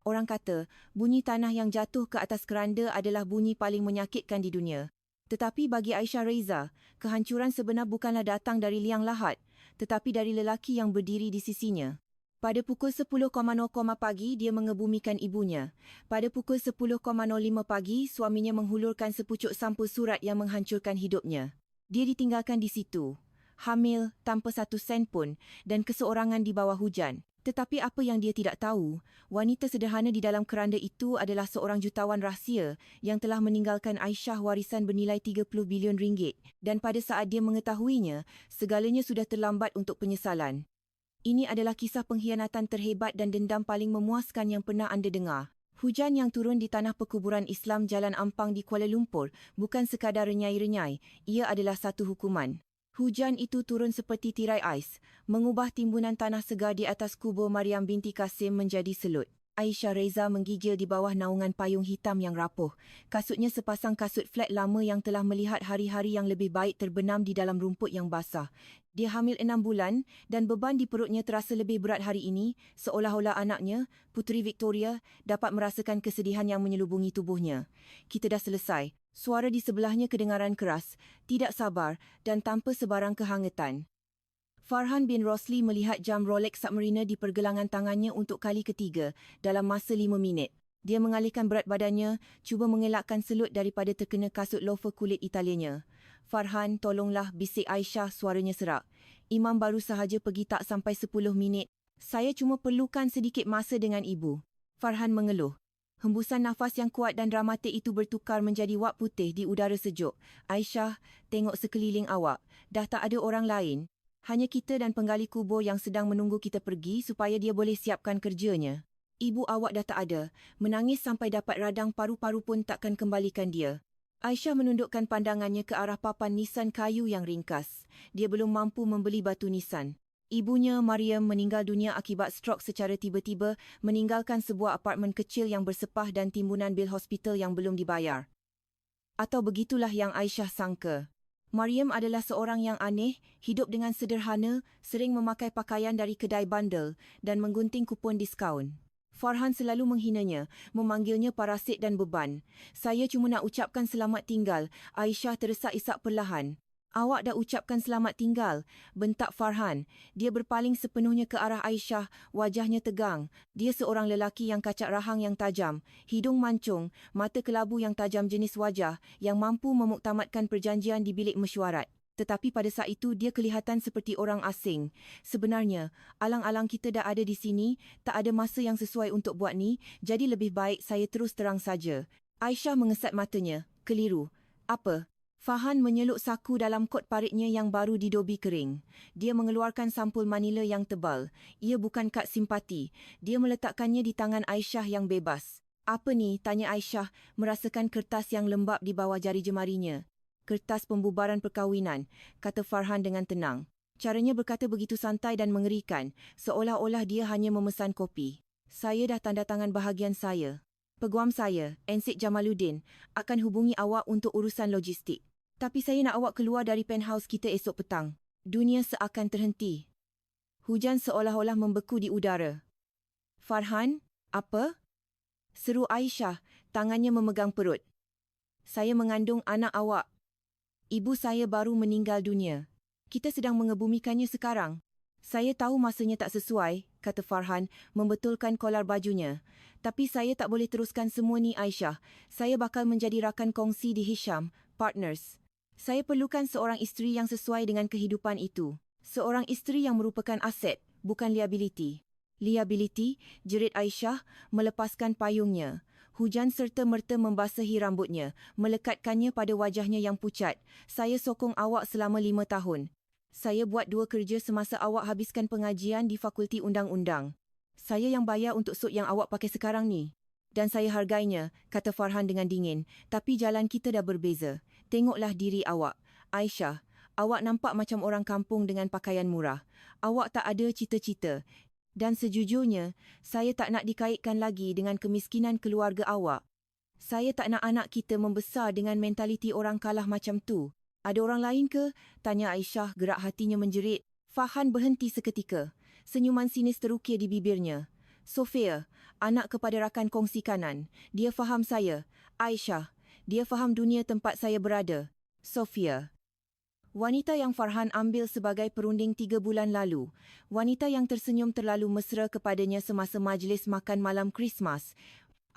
Orang kata, bunyi tanah yang jatuh ke atas keranda adalah bunyi paling menyakitkan di dunia. Tetapi bagi Aisyah Reza, kehancuran sebenar bukanlah datang dari liang lahat, tetapi dari lelaki yang berdiri di sisinya. Pada pukul 10.00 pagi, dia mengebumikan ibunya. Pada pukul 10.05 pagi, suaminya menghulurkan sepucuk sampul surat yang menghancurkan hidupnya. Dia ditinggalkan di situ, hamil, tanpa satu sen pun, dan keseorangan di bawah hujan. Tetapi apa yang dia tidak tahu, wanita sederhana di dalam keranda itu adalah seorang jutawan rahsia yang telah meninggalkan Aisyah warisan bernilai 30 bilion ringgit, dan pada saat dia mengetahuinya, segalanya sudah terlambat untuk penyesalan. Ini adalah kisah pengkhianatan terhebat dan dendam paling memuaskan yang pernah anda dengar. Hujan yang turun di tanah perkuburan Islam Jalan Ampang di Kuala Lumpur bukan sekadar renyai-renyai, ia adalah satu hukuman. Hujan itu turun seperti tirai ais, mengubah timbunan tanah segar di atas kubur Maryam binti Kasim menjadi selut. Aisyah Reza menggigil di bawah naungan payung hitam yang rapuh. Kasutnya sepasang kasut flat lama yang telah melihat hari-hari yang lebih baik terbenam di dalam rumput yang basah. Dia hamil 6 bulan dan beban di perutnya terasa lebih berat hari ini, seolah-olah anaknya, Puteri Victoria, dapat merasakan kesedihan yang menyelubungi tubuhnya. Kita dah selesai. Suara di sebelahnya kedengaran keras, tidak sabar dan tanpa sebarang kehangatan. Farhan bin Rosli melihat jam Rolex Submariner di pergelangan tangannya untuk kali ketiga dalam masa 5 minit. Dia mengalihkan berat badannya, cuba mengelakkan selut daripada terkena kasut loafer kulit Italianya. Farhan, tolonglah, bisik Aisyah, suaranya serak. Imam baru sahaja pergi tak sampai 10 minit. Saya cuma perlukan sedikit masa dengan ibu. Farhan mengeluh. Hembusan nafas yang kuat dan dramatik itu bertukar menjadi wak putih di udara sejuk. Aisyah, tengok sekeliling awak. Dah tak ada orang lain. Hanya kita dan penggali kubur yang sedang menunggu kita pergi supaya dia boleh siapkan kerjanya. Ibu awak dah tak ada. Menangis sampai dapat radang paru-paru pun takkan kembalikan dia. Aisyah menundukkan pandangannya ke arah papan nisan kayu yang ringkas. Dia belum mampu membeli batu nisan. Ibunya, Maryam, meninggal dunia akibat strok secara tiba-tiba, meninggalkan sebuah apartmen kecil yang bersepah dan timbunan bil hospital yang belum dibayar. Atau begitulah yang Aisyah sangka. Maryam adalah seorang yang aneh, hidup dengan sederhana, sering memakai pakaian dari kedai bandel dan menggunting kupon diskaun. Farhan selalu menghinanya, memanggilnya parasit dan beban. Saya cuma nak ucapkan selamat tinggal. Aisyah terdesak-isak perlahan. Awak dah ucapkan selamat tinggal, bentak Farhan. Dia berpaling sepenuhnya ke arah Aisyah, wajahnya tegang. Dia seorang lelaki yang kacak rahang yang tajam, hidung mancung, mata kelabu yang tajam jenis wajah, yang mampu memuktamadkan perjanjian di bilik mesyuarat. Tetapi pada saat itu dia kelihatan seperti orang asing. Sebenarnya, alang-alang kita dah ada di sini, tak ada masa yang sesuai untuk buat ni, jadi lebih baik saya terus terang saja. Aisyah mengesat matanya. Keliru. Apa? Farhan menyeluk saku dalam kot paritnya yang baru didobi kering. Dia mengeluarkan sampul manila yang tebal. Ia bukan kad simpati. Dia meletakkannya di tangan Aisyah yang bebas. Apa ni? Tanya Aisyah, merasakan kertas yang lembap di bawah jari jemarinya. Kertas pembubaran perkahwinan, kata Farhan dengan tenang. Caranya berkata begitu santai dan mengerikan, seolah-olah dia hanya memesan kopi. Saya dah tanda tangan bahagian saya. Peguam saya, Encik Jamaluddin, akan hubungi awak untuk urusan logistik. Tapi saya nak awak keluar dari penthouse kita esok petang. Dunia seakan terhenti. Hujan seolah-olah membeku di udara. Farhan, apa? Seru Aisyah, tangannya memegang perut. Saya mengandung anak awak. Ibu saya baru meninggal dunia. Kita sedang mengebumikannya sekarang. Saya tahu masanya tak sesuai, kata Farhan, membetulkan kolar bajunya. Tapi saya tak boleh teruskan semua ni Aisyah. Saya bakal menjadi rakan kongsi di Hisham, partners. Saya perlukan seorang isteri yang sesuai dengan kehidupan itu. Seorang isteri yang merupakan aset, bukan liability. Liability, jerit Aisyah, melepaskan payungnya. Hujan serta-merta membasahi rambutnya, melekatkannya pada wajahnya yang pucat. Saya sokong awak selama 5 tahun. Saya buat 2 kerja semasa awak habiskan pengajian di Fakulti Undang-Undang. Saya yang bayar untuk suit yang awak pakai sekarang ni. Dan saya hargainya, kata Farhan dengan dingin. Tapi jalan kita dah berbeza. Tengoklah diri awak. Aisyah, awak nampak macam orang kampung dengan pakaian murah. Awak tak ada cita-cita. Dan sejujurnya, saya tak nak dikaitkan lagi dengan kemiskinan keluarga awak. Saya tak nak anak kita membesar dengan mentaliti orang kalah macam tu. Ada orang lain ke? Tanya Aisyah, gerak hatinya menjerit. Farhan berhenti seketika. Senyuman sinis terukir di bibirnya. Sofia, anak kepada rakan kongsi kanan. Dia faham saya. Aisyah, dia faham dunia tempat saya berada. Sofia. Wanita yang Farhan ambil sebagai perunding 3 bulan lalu. Wanita yang tersenyum terlalu mesra kepadanya semasa majlis makan malam Krismas.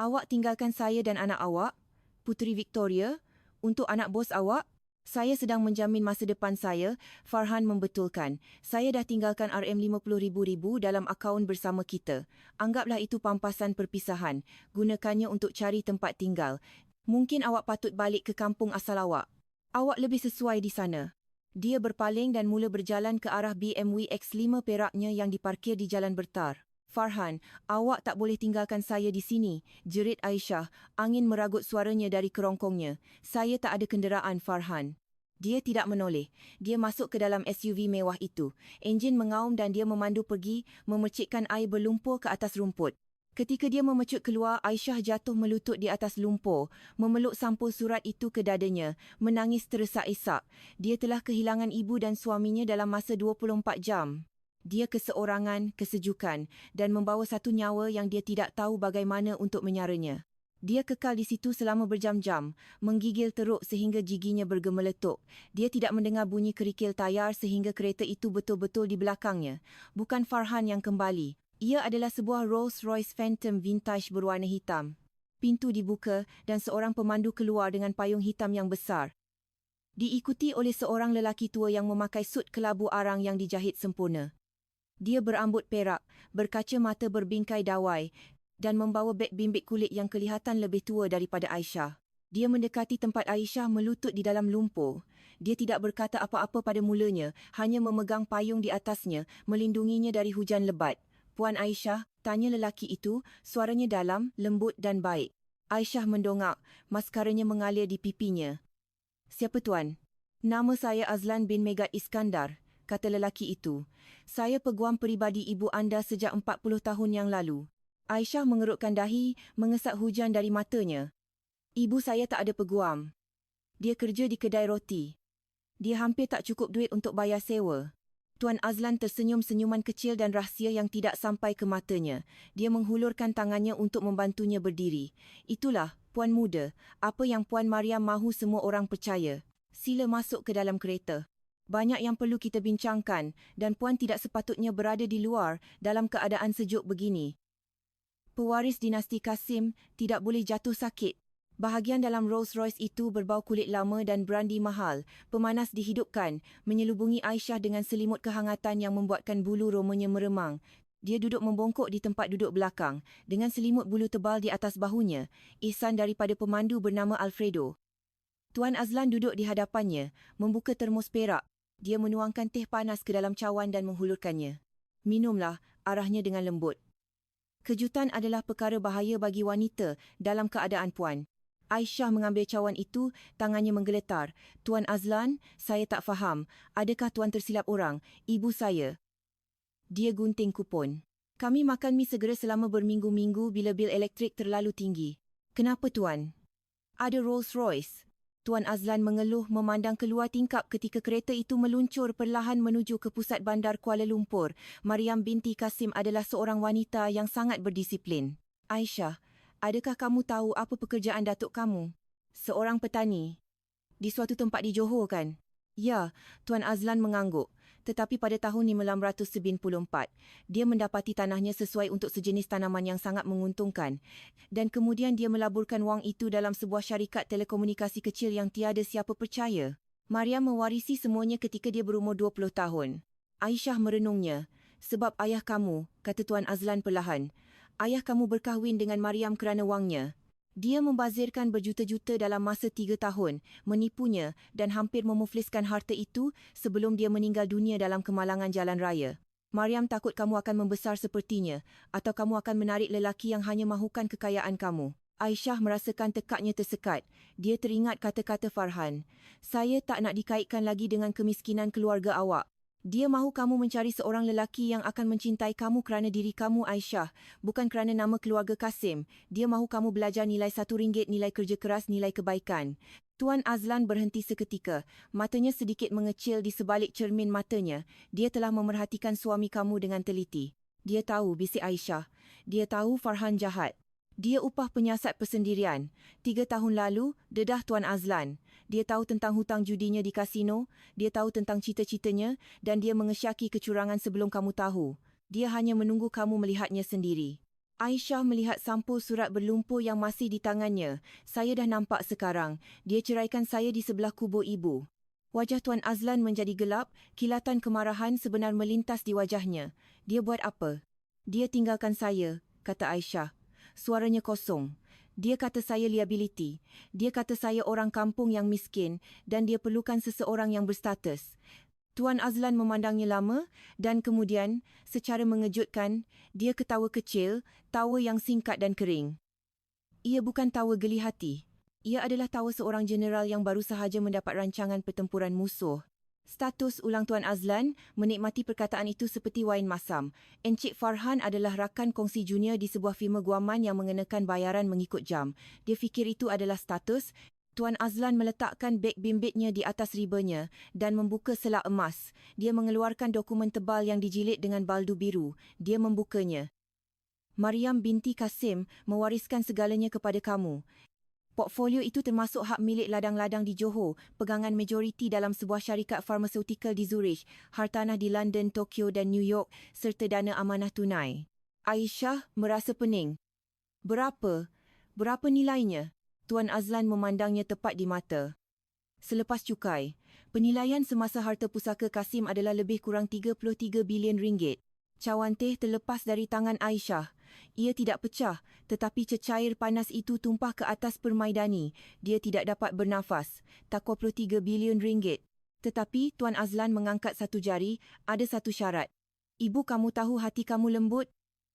Awak tinggalkan saya dan anak awak? Puteri Victoria? Untuk anak bos awak? Saya sedang menjamin masa depan saya, Farhan membetulkan. Saya dah tinggalkan RM50,000 dalam akaun bersama kita. Anggaplah itu pampasan perpisahan. Gunakannya untuk cari tempat tinggal. Mungkin awak patut balik ke kampung asal awak. Awak lebih sesuai di sana. Dia berpaling dan mula berjalan ke arah BMW X5 peraknya yang diparkir di Jalan Bertar. Farhan, awak tak boleh tinggalkan saya di sini, jerit Aisyah, angin meragut suaranya dari kerongkongnya. Saya tak ada kenderaan, Farhan. Dia tidak menoleh. Dia masuk ke dalam SUV mewah itu. Enjin mengaum dan dia memandu pergi, memercikkan air berlumpur ke atas rumput. Ketika dia memecut keluar, Aisyah jatuh melutut di atas lumpur, memeluk sampul surat itu ke dadanya, menangis teresak-esak. Dia telah kehilangan ibu dan suaminya dalam masa 24 jam. Dia keseorangan, kesejukan dan membawa satu nyawa yang dia tidak tahu bagaimana untuk menyaranya. Dia kekal di situ selama berjam-jam, menggigil teruk sehingga giginya bergemeletup. Dia tidak mendengar bunyi kerikil tayar sehingga kereta itu betul-betul di belakangnya. Bukan Farhan yang kembali. Ia adalah sebuah Rolls-Royce Phantom vintage berwarna hitam. Pintu dibuka dan seorang pemandu keluar dengan payung hitam yang besar. Diikuti oleh seorang lelaki tua yang memakai sut kelabu arang yang dijahit sempurna. Dia berambut perak, berkaca mata berbingkai dawai dan membawa beg bimbit kulit yang kelihatan lebih tua daripada Aisyah. Dia mendekati tempat Aisyah melutut di dalam lumpur. Dia tidak berkata apa-apa pada mulanya, hanya memegang payung di atasnya, melindunginya dari hujan lebat. Puan Aisyah, tanya lelaki itu, suaranya dalam, lembut dan baik. Aisyah mendongak, maskaranya mengalir di pipinya. Siapa tuan? Nama saya Azlan bin Megat Iskandar, kata lelaki itu. Saya peguam peribadi ibu anda sejak 40 tahun yang lalu. Aisyah mengerutkan dahi, mengesap hujan dari matanya. Ibu saya tak ada peguam. Dia kerja di kedai roti. Dia hampir tak cukup duit untuk bayar sewa. Tuan Azlan tersenyum senyuman kecil dan rahsia yang tidak sampai ke matanya. Dia menghulurkan tangannya untuk membantunya berdiri. Itulah, Puan Muda, apa yang Puan Mariam mahu semua orang percaya. Sila masuk ke dalam kereta. Banyak yang perlu kita bincangkan dan Puan tidak sepatutnya berada di luar dalam keadaan sejuk begini. Pewaris dinasti Kasim tidak boleh jatuh sakit. Bahagian dalam Rolls-Royce itu berbau kulit lama dan brandi mahal. Pemanas dihidupkan, menyelubungi Aisyah dengan selimut kehangatan yang membuatkan bulu romanya meremang. Dia duduk membongkok di tempat duduk belakang, dengan selimut bulu tebal di atas bahunya, ihsan daripada pemandu bernama Alfredo. Tuan Azlan duduk di hadapannya, membuka termos perak. Dia menuangkan teh panas ke dalam cawan dan menghulurkannya. Minumlah, arahnya dengan lembut. Kejutan adalah perkara bahaya bagi wanita dalam keadaan puan. Aisyah mengambil cawan itu, tangannya menggeletar. Tuan Azlan, saya tak faham. Adakah tuan tersilap orang? Ibu saya. Dia gunting kupon. Kami makan mi segera selama berminggu-minggu bila bil elektrik terlalu tinggi. Kenapa tuan? Ada Rolls-Royce. Tuan Azlan mengeluh memandang keluar tingkap ketika kereta itu meluncur perlahan menuju ke pusat bandar Kuala Lumpur. Mariam binti Kasim adalah seorang wanita yang sangat berdisiplin. Aisyah, adakah kamu tahu apa pekerjaan datuk kamu? Seorang petani. Di suatu tempat di Johor kan? Ya, Tuan Azlan mengangguk. Tetapi pada tahun 1994, dia mendapati tanahnya sesuai untuk sejenis tanaman yang sangat menguntungkan. Dan kemudian dia melaburkan wang itu dalam sebuah syarikat telekomunikasi kecil yang tiada siapa percaya. Mariam mewarisi semuanya ketika dia berumur 20 tahun. Aisyah merenungnya. Sebab ayah kamu, kata Tuan Azlan perlahan. Ayah kamu berkahwin dengan Mariam kerana wangnya. Dia membazirkan berjuta-juta dalam masa 3 tahun, menipunya dan hampir memufliskan harta itu sebelum dia meninggal dunia dalam kemalangan jalan raya. Mariam takut kamu akan membesar sepertinya atau kamu akan menarik lelaki yang hanya mahukan kekayaan kamu. Aisyah merasakan tekaknya tersekat. Dia teringat kata-kata Farhan. Saya tak nak dikaitkan lagi dengan kemiskinan keluarga awak. Dia mahu kamu mencari seorang lelaki yang akan mencintai kamu kerana diri kamu, Aisyah, bukan kerana nama keluarga Kasim. Dia mahu kamu belajar nilai RM1, nilai kerja keras, nilai kebaikan. Tuan Azlan berhenti seketika. Matanya sedikit mengecil di sebalik cermin matanya. Dia telah memerhatikan suami kamu dengan teliti. Dia tahu, bisik Aisyah. Dia tahu Farhan jahat. Dia upah penyiasat persendirian. 3 tahun lalu, dedah Tuan Azlan. Dia tahu tentang hutang judinya di kasino, dia tahu tentang cita-citanya dan dia mengesyaki kecurangan sebelum kamu tahu. Dia hanya menunggu kamu melihatnya sendiri. Aisyah melihat sampul surat berlumpur yang masih di tangannya. Saya dah nampak sekarang. Dia ceraikan saya di sebelah kubur ibu. Wajah Tuan Azlan menjadi gelap, kilatan kemarahan sebenar melintas di wajahnya. Dia buat apa? Dia tinggalkan saya, kata Aisyah. Suaranya kosong. Dia kata saya liability. Dia kata saya orang kampung yang miskin dan dia perlukan seseorang yang berstatus. Tuan Azlan memandangnya lama dan kemudian, secara mengejutkan, dia ketawa kecil, tawa yang singkat dan kering. Ia bukan tawa geli hati. Ia adalah tawa seorang jeneral yang baru sahaja mendapat rancangan pertempuran musuh. Status, ulang Tuan Azlan, menikmati perkataan itu seperti wain masam. Encik Farhan adalah rakan kongsi junior di sebuah firma guaman yang mengenakan bayaran mengikut jam. Dia fikir itu adalah status. Tuan Azlan meletakkan beg bimbitnya di atas ribanya dan membuka selak emas. Dia mengeluarkan dokumen tebal yang dijilid dengan baldu biru. Dia membukanya. Mariam binti Kasim mewariskan segalanya kepada kamu. Portfolio itu termasuk hak milik ladang-ladang di Johor, pegangan majoriti dalam sebuah syarikat farmaseutical di Zurich, hartanah di London, Tokyo dan New York serta dana amanah tunai. Aisyah merasa pening. Berapa? Berapa nilainya? Tuan Azlan memandangnya tepat di mata. Selepas cukai, penilaian semasa harta pusaka Kasim adalah lebih kurang 33 bilion ringgit. Cawan teh terlepas dari tangan Aisyah. Ia tidak pecah, tetapi cecair panas itu tumpah ke atas permaidani. Dia tidak dapat bernafas. 33 bilion ringgit. Tetapi Tuan Azlan mengangkat satu jari, ada satu syarat. Ibu kamu tahu hati kamu lembut?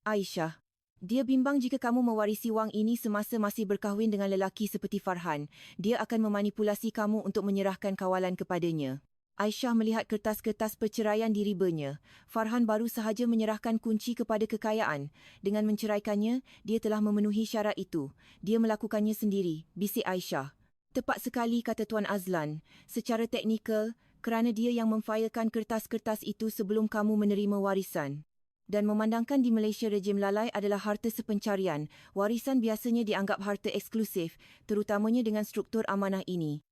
Aisyah. Dia bimbang jika kamu mewarisi wang ini semasa masih berkahwin dengan lelaki seperti Farhan. Dia akan memanipulasi kamu untuk menyerahkan kawalan kepadanya. Aisyah melihat kertas-kertas perceraian di ribanya. Farhan baru sahaja menyerahkan kunci kepada kekayaan. Dengan menceraikannya, dia telah memenuhi syarat itu. Dia melakukannya sendiri, bisik Aisyah. Tepat sekali, kata Tuan Azlan. Secara teknikal, kerana dia yang memfailkan kertas-kertas itu sebelum kamu menerima warisan. Dan memandangkan di Malaysia rejim lalai adalah harta sepencarian, warisan biasanya dianggap harta eksklusif, terutamanya dengan struktur amanah ini.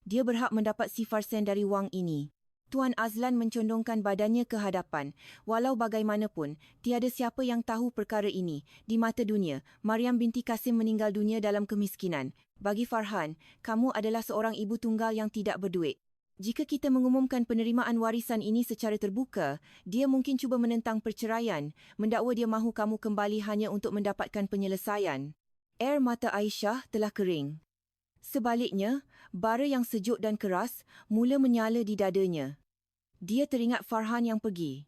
Dia berhak mendapat sifar sen dari wang ini. Tuan Azlan mencondongkan badannya ke hadapan. Walau bagaimanapun, tiada siapa yang tahu perkara ini. Di mata dunia, Mariam binti Kasim meninggal dunia dalam kemiskinan. Bagi Farhan, kamu adalah seorang ibu tunggal yang tidak berduit. Jika kita mengumumkan penerimaan warisan ini secara terbuka, dia mungkin cuba menentang perceraian, mendakwa dia mahu kamu kembali hanya untuk mendapatkan penyelesaian. Air mata Aisyah telah kering. Sebaliknya, bara yang sejuk dan keras mula menyala di dadanya. Dia teringat Farhan yang pergi.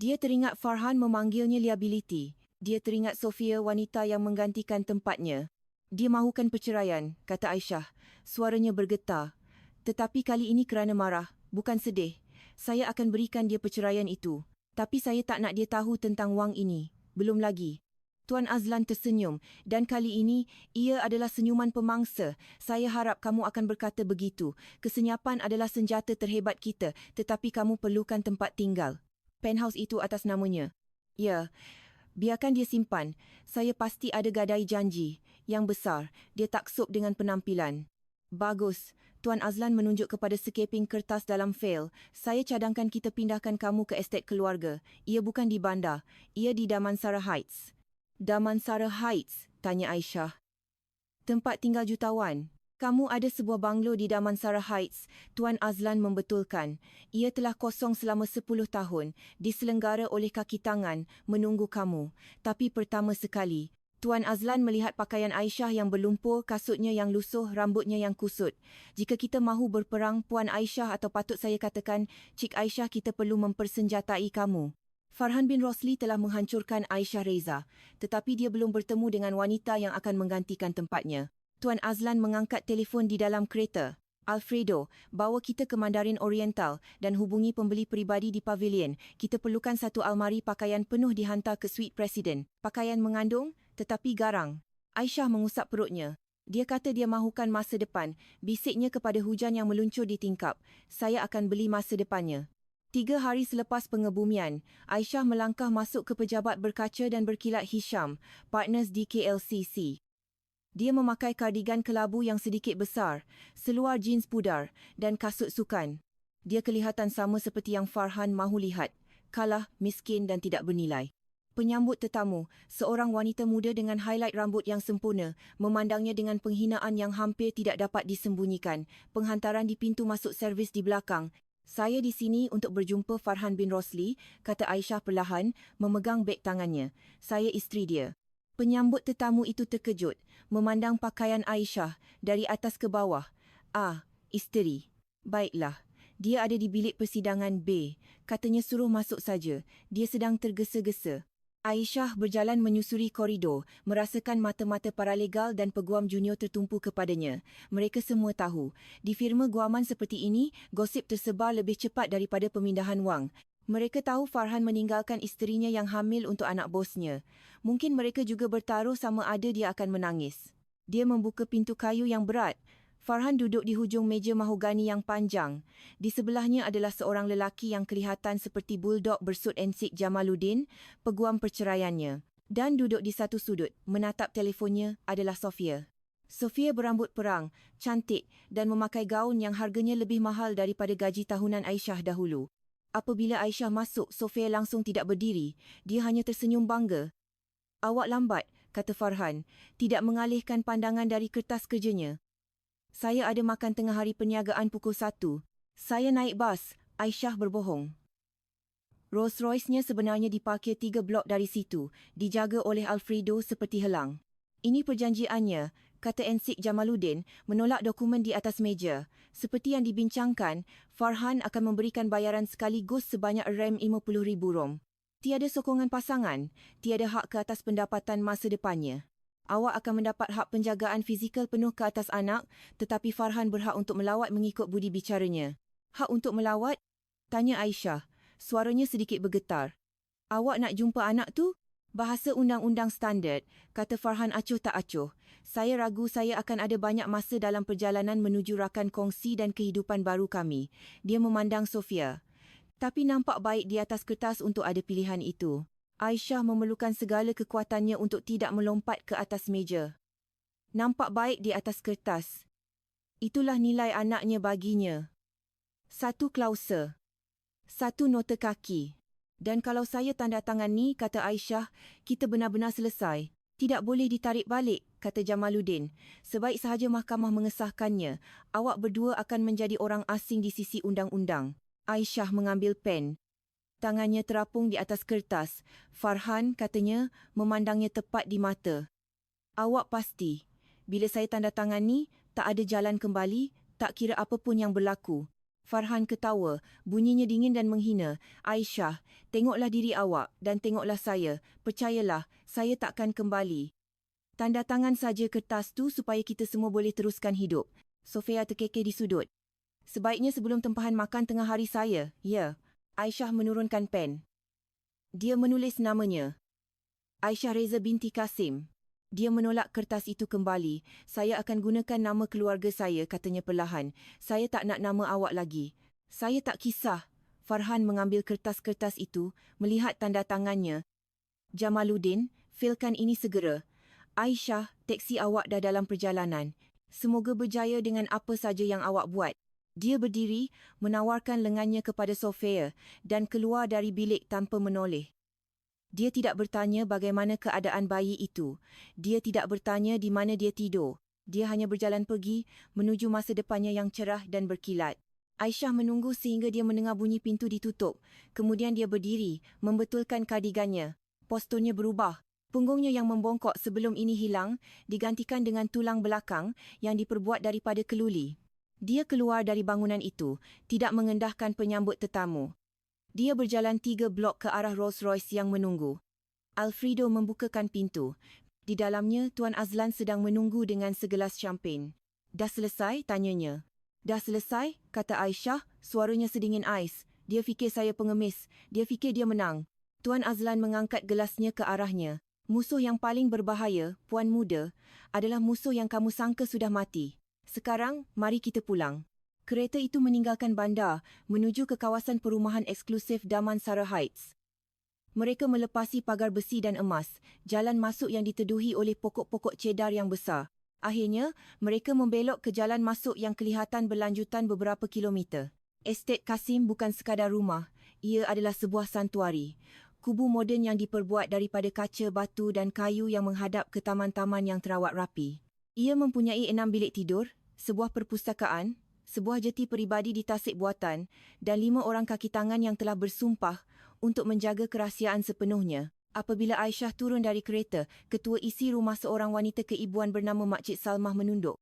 Dia teringat Farhan memanggilnya liability. Dia teringat Sofia, wanita yang menggantikan tempatnya. Dia mahukan perceraian, kata Aisyah. Suaranya bergetar. Tetapi kali ini kerana marah, bukan sedih. Saya akan berikan dia perceraian itu. Tapi saya tak nak dia tahu tentang wang ini. Belum lagi. Tuan Azlan tersenyum dan kali ini ia adalah senyuman pemangsa. Saya harap kamu akan berkata begitu. Kesenyapan adalah senjata terhebat kita, tetapi kamu perlukan tempat tinggal. Penthouse itu atas namanya. Ya, biarkan dia simpan. Saya pasti ada gadai janji. Yang besar, dia taksub dengan penampilan. Bagus. Tuan Azlan menunjuk kepada sekeping kertas dalam fail. Saya cadangkan kita pindahkan kamu ke estet keluarga. Ia bukan di bandar. Ia di Damansara Heights. Damansara Heights, tanya Aisyah. Tempat tinggal jutawan. Kamu ada sebuah banglo di Damansara Heights, Tuan Azlan membetulkan. Ia telah kosong selama 10 tahun, diselenggara oleh kaki tangan, menunggu kamu. Tapi pertama sekali, Tuan Azlan melihat pakaian Aisyah yang berlumpur, kasutnya yang lusuh, rambutnya yang kusut. Jika kita mahu berperang, Puan Aisyah atau patut saya katakan, Cik Aisyah, kita perlu mempersenjatai kamu. Farhan bin Rosli telah menghancurkan Aisyah Reza, tetapi dia belum bertemu dengan wanita yang akan menggantikan tempatnya. Tuan Azlan mengangkat telefon di dalam kereta. Alfredo, bawa kita ke Mandarin Oriental dan hubungi pembeli peribadi di pavilion. Kita perlukan satu almari pakaian penuh dihantar ke suite presiden. Pakaian mengandung, tetapi garang. Aisyah mengusap perutnya. Dia kata dia mahukan masa depan. Bisiknya kepada hujan yang meluncur di tingkap. Saya akan beli masa depannya. 3 hari selepas pengebumian, Aisyah melangkah masuk ke pejabat berkaca dan berkilat Hisham, partners di KLCC. Dia memakai kardigan kelabu yang sedikit besar, seluar jeans pudar dan kasut sukan. Dia kelihatan sama seperti yang Farhan mahu lihat, kalah, miskin dan tidak bernilai. Penyambut tetamu, seorang wanita muda dengan highlight rambut yang sempurna, memandangnya dengan penghinaan yang hampir tidak dapat disembunyikan. Penghantaran di pintu masuk servis di belakang. "Saya di sini untuk berjumpa Farhan bin Rosli," kata Aisyah perlahan, memegang beg tangannya. "Saya isteri dia." Penyambut tetamu itu terkejut, memandang pakaian Aisyah dari atas ke bawah. "Ah, isteri. Baiklah. Dia ada di bilik persidangan B. Katanya suruh masuk saja. Dia sedang tergesa-gesa." Aisyah berjalan menyusuri koridor, merasakan mata-mata paralegal dan peguam junior tertumpu kepadanya. Mereka semua tahu, di firma guaman seperti ini, gosip tersebar lebih cepat daripada pemindahan wang. Mereka tahu Farhan meninggalkan isterinya yang hamil untuk anak bosnya. Mungkin mereka juga bertaruh sama ada dia akan menangis. Dia membuka pintu kayu yang berat. Farhan duduk di hujung meja mahogani yang panjang. Di sebelahnya adalah seorang lelaki yang kelihatan seperti buldog bersut ensik Jamaluddin, peguam perceraiannya. Dan duduk di satu sudut, menatap telefonnya, adalah Sofia. Sofia berambut perang, cantik dan memakai gaun yang harganya lebih mahal daripada gaji tahunan Aisyah dahulu. Apabila Aisyah masuk, Sofia langsung tidak berdiri. Dia hanya tersenyum bangga. "Awak lambat," kata Farhan, tidak mengalihkan pandangan dari kertas kerjanya. "Saya ada makan tengah hari perniagaan pukul 1. Saya naik bas." Aisyah berbohong. Rolls Royce-nya sebenarnya diparkir 3 blok dari situ, dijaga oleh Alfredo seperti helang. "Ini perjanjiannya," kata Ensik Jamaluddin, menolak dokumen di atas meja. "Seperti yang dibincangkan, Farhan akan memberikan bayaran sekaligus sebanyak RM50,000. Tiada sokongan pasangan, tiada hak ke atas pendapatan masa depannya. Awak akan mendapat hak penjagaan fizikal penuh ke atas anak, tetapi Farhan berhak untuk melawat mengikut budi bicaranya." "Hak untuk melawat?" tanya Aisyah. Suaranya sedikit bergetar. "Awak nak jumpa anak tu?" "Bahasa undang-undang standard," kata Farhan acuh tak acuh. "Saya ragu saya akan ada banyak masa dalam perjalanan menuju rakan kongsi dan kehidupan baru kami." Dia memandang Sofia. "Tapi nampak baik di atas kertas untuk ada pilihan itu." Aisyah memerlukan segala kekuatannya untuk tidak melompat ke atas meja. "Nampak baik di atas kertas. Itulah nilai anaknya baginya. 1 klausa. 1 nota kaki. Dan kalau saya tanda tangan ni," kata Aisyah, "kita benar-benar selesai. Tidak boleh ditarik balik," kata Jamaluddin. "Sebaik sahaja mahkamah mengesahkannya, awak berdua akan menjadi orang asing di sisi undang-undang." Aisyah mengambil pen. Tangannya terapung di atas kertas. "Farhan," katanya, memandangnya tepat di mata. "Awak pasti, bila saya tanda tangan ni, tak ada jalan kembali, tak kira apa pun yang berlaku." Farhan ketawa, bunyinya dingin dan menghina. "Aisyah, tengoklah diri awak dan tengoklah saya. Percayalah, saya takkan kembali. Tanda tangan saja kertas tu supaya kita semua boleh teruskan hidup." Sofia terkekeh di sudut. "Sebaiknya sebelum tempahan makan tengah hari saya, ya." Aisyah menurunkan pen. Dia menulis namanya. "Aisyah Reza binti Kasim." Dia menolak kertas itu kembali. "Saya akan gunakan nama keluarga saya," katanya perlahan. "Saya tak nak nama awak lagi." "Saya tak kisah." Farhan mengambil kertas-kertas itu, melihat tanda tangannya. "Jamaluddin, failkan ini segera." "Aisyah, teksi awak dah dalam perjalanan. Semoga berjaya dengan apa saja yang awak buat." Dia berdiri, menawarkan lengannya kepada Sofia dan keluar dari bilik tanpa menoleh. Dia tidak bertanya bagaimana keadaan bayi itu. Dia tidak bertanya di mana dia tidur. Dia hanya berjalan pergi menuju masa depannya yang cerah dan berkilat. Aisyah menunggu sehingga dia mendengar bunyi pintu ditutup. Kemudian dia berdiri, membetulkan kardigannya. Posturnya berubah. Punggungnya yang membongkok sebelum ini hilang, digantikan dengan tulang belakang yang diperbuat daripada keluli. Dia keluar dari bangunan itu, tidak mengendahkan penyambut tetamu. Dia berjalan 3 blok ke arah Rolls Royce yang menunggu. Alfredo membukakan pintu. Di dalamnya, Tuan Azlan sedang menunggu dengan segelas champagne. "Dah selesai?" tanyanya. "Dah selesai," kata Aisyah, suaranya sedingin ais. "Dia fikir saya pengemis. Dia fikir dia menang." Tuan Azlan mengangkat gelasnya ke arahnya. "Musuh yang paling berbahaya, Puan Muda, adalah musuh yang kamu sangka sudah mati. Sekarang, mari kita pulang." Kereta itu meninggalkan bandar, menuju ke kawasan perumahan eksklusif Damansara Heights. Mereka melepasi pagar besi dan emas, jalan masuk yang diteduhi oleh pokok-pokok cedar yang besar. Akhirnya, mereka membelok ke jalan masuk yang kelihatan berlanjutan beberapa kilometer. Estate Kasim bukan sekadar rumah, ia adalah sebuah santuari. Kubu moden yang diperbuat daripada kaca, batu dan kayu yang menghadap ke taman-taman yang terawat rapi. Ia mempunyai 6 bilik tidur, sebuah perpustakaan, sebuah jeti peribadi di tasik buatan dan 5 orang kaki tangan yang telah bersumpah untuk menjaga kerahsiaan sepenuhnya. Apabila Aisyah turun dari kereta, ketua isi rumah seorang wanita keibuan bernama Makcik Salmah menunduk.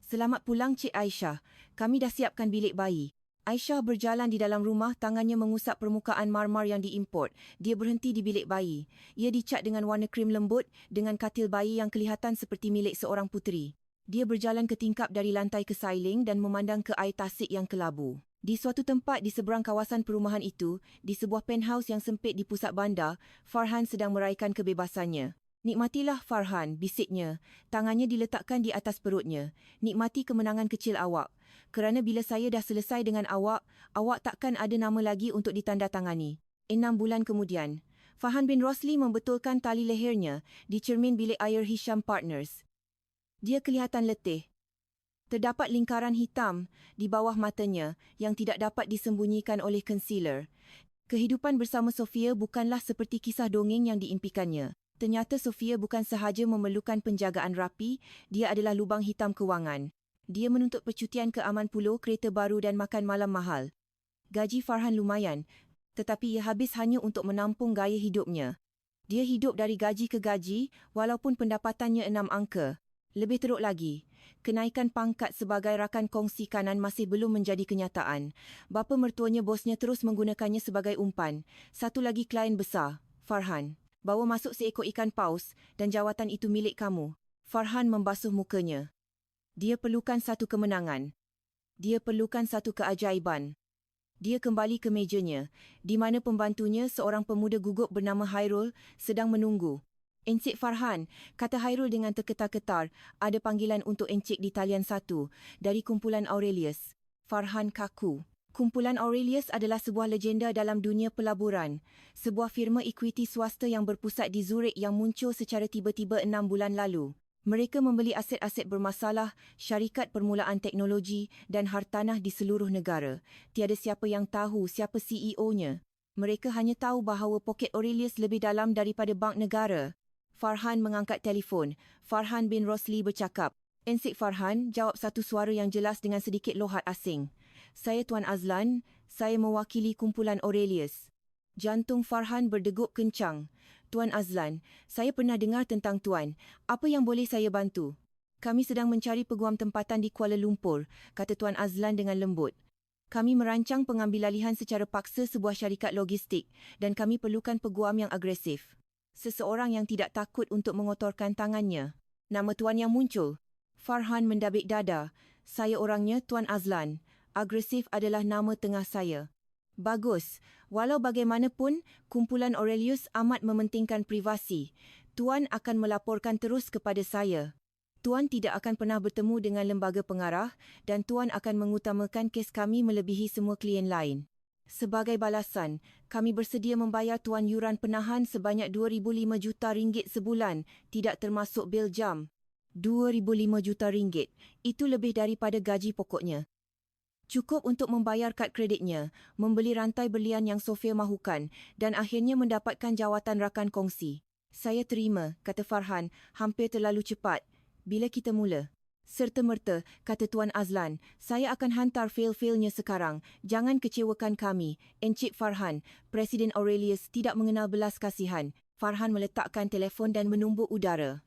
"Selamat pulang, Cik Aisyah. Kami dah siapkan bilik bayi." Aisyah berjalan di dalam rumah, tangannya mengusap permukaan marmar yang diimport. Dia berhenti di bilik bayi. Ia dicat dengan warna krim lembut dengan katil bayi yang kelihatan seperti milik seorang puteri. Dia berjalan ke tingkap dari lantai ke sailing dan memandang ke air tasik yang kelabu. Di suatu tempat di seberang kawasan perumahan itu, di sebuah penthouse yang sempit di pusat bandar, Farhan sedang meraihkan kebebasannya. "Nikmatilah, Farhan," bisiknya. Tangannya diletakkan di atas perutnya. "Nikmati kemenangan kecil awak. Kerana bila saya dah selesai dengan awak, awak takkan ada nama lagi untuk ditandatangani." 6 bulan kemudian, Farhan bin Rosli membetulkan tali lehernya di cermin bilik air Hisham Partners. Dia kelihatan letih. Terdapat lingkaran hitam di bawah matanya yang tidak dapat disembunyikan oleh concealer. Kehidupan bersama Sofia bukanlah seperti kisah dongeng yang diimpikannya. Ternyata Sofia bukan sahaja memerlukan penjagaan rapi, dia adalah lubang hitam kewangan. Dia menuntut percutian ke Aman Pulau, kereta baru dan makan malam mahal. Gaji Farhan lumayan, tetapi ia habis hanya untuk menampung gaya hidupnya. Dia hidup dari gaji ke gaji walaupun pendapatannya 6 angka. Lebih teruk lagi, kenaikan pangkat sebagai rakan kongsi kanan masih belum menjadi kenyataan. Bapa mertuanya bosnya terus menggunakannya sebagai umpan. "Satu lagi klien besar, Farhan. Bawa masuk seekor ikan paus dan jawatan itu milik kamu." Farhan membasuh mukanya. Dia perlukan satu kemenangan. Dia perlukan satu keajaiban. Dia kembali ke mejanya, di mana pembantunya, seorang pemuda gugup bernama Hairul, sedang menunggu. "Encik Farhan," kata Hairul dengan terketar-ketar, "ada panggilan untuk Encik di talian 1, dari kumpulan Aurelius." Farhan kaku. Kumpulan Aurelius adalah sebuah legenda dalam dunia pelaburan. Sebuah firma ekuiti swasta yang berpusat di Zurich yang muncul secara tiba-tiba 6 bulan lalu. Mereka membeli aset-aset bermasalah, syarikat permulaan teknologi dan hartanah di seluruh negara. Tiada siapa yang tahu siapa CEO-nya. Mereka hanya tahu bahawa poket Aurelius lebih dalam daripada bank negara. Farhan mengangkat telefon. Farhan bin Rosli bercakap. "Encik Farhan," jawab satu suara yang jelas dengan sedikit lohat asing. "Saya Tuan Azlan, saya mewakili kumpulan Aurelius." Jantung Farhan berdegup kencang. "Tuan Azlan, saya pernah dengar tentang Tuan. Apa yang boleh saya bantu?" "Kami sedang mencari peguam tempatan di Kuala Lumpur," kata Tuan Azlan dengan lembut. "Kami merancang pengambilalihan secara paksa sebuah syarikat logistik dan kami perlukan peguam yang agresif. Seseorang yang tidak takut untuk mengotorkan tangannya." "Nama Tuan yang muncul?" Farhan mendabik dada. "Saya orangnya, Tuan Azlan. Agresif adalah nama tengah saya." "Bagus. Walau bagaimanapun, kumpulan Aurelius amat mementingkan privasi. Tuan akan melaporkan terus kepada saya. Tuan tidak akan pernah bertemu dengan lembaga pengarah dan Tuan akan mengutamakan kes kami melebihi semua klien lain. Sebagai balasan, kami bersedia membayar Tuan yuran penahan sebanyak 2,500 juta ringgit sebulan, tidak termasuk bil jam." 2,500 juta ringgit. Itu lebih daripada gaji pokoknya. Cukup untuk membayar kad kreditnya, membeli rantai berlian yang Sofia mahukan dan akhirnya mendapatkan jawatan rakan kongsi. "Saya terima," kata Farhan, "hampir terlalu cepat. Bila kita mula?" "Serta-merta," kata Tuan Azlan. "Saya akan hantar fail-failnya sekarang. Jangan kecewakan kami." Encik Farhan, Presiden Aurelius, tidak mengenal belas kasihan. Farhan meletakkan telefon dan menumbuk udara.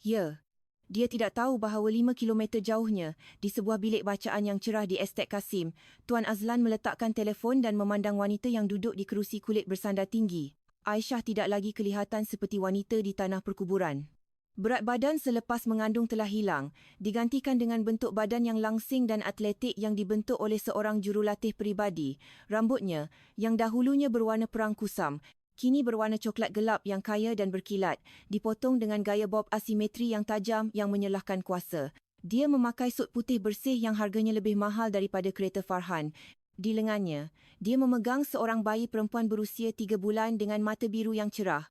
Ya. Dia tidak tahu bahawa 5 kilometer jauhnya, di sebuah bilik bacaan yang cerah di Estate Kasim, Tuan Azlan meletakkan telefon dan memandang wanita yang duduk di kerusi kulit bersandar tinggi. Aisyah tidak lagi kelihatan seperti wanita di tanah perkuburan. Berat badan selepas mengandung telah hilang, digantikan dengan bentuk badan yang langsing dan atletik yang dibentuk oleh seorang jurulatih peribadi. Rambutnya, yang dahulunya berwarna perang kusam, kini berwarna coklat gelap yang kaya dan berkilat, dipotong dengan gaya bob asimetri yang tajam yang menyelahkan kuasa. Dia memakai sut putih bersih yang harganya lebih mahal daripada kereta Farhan. Di lengannya, dia memegang seorang bayi perempuan berusia 3 bulan dengan mata biru yang cerah.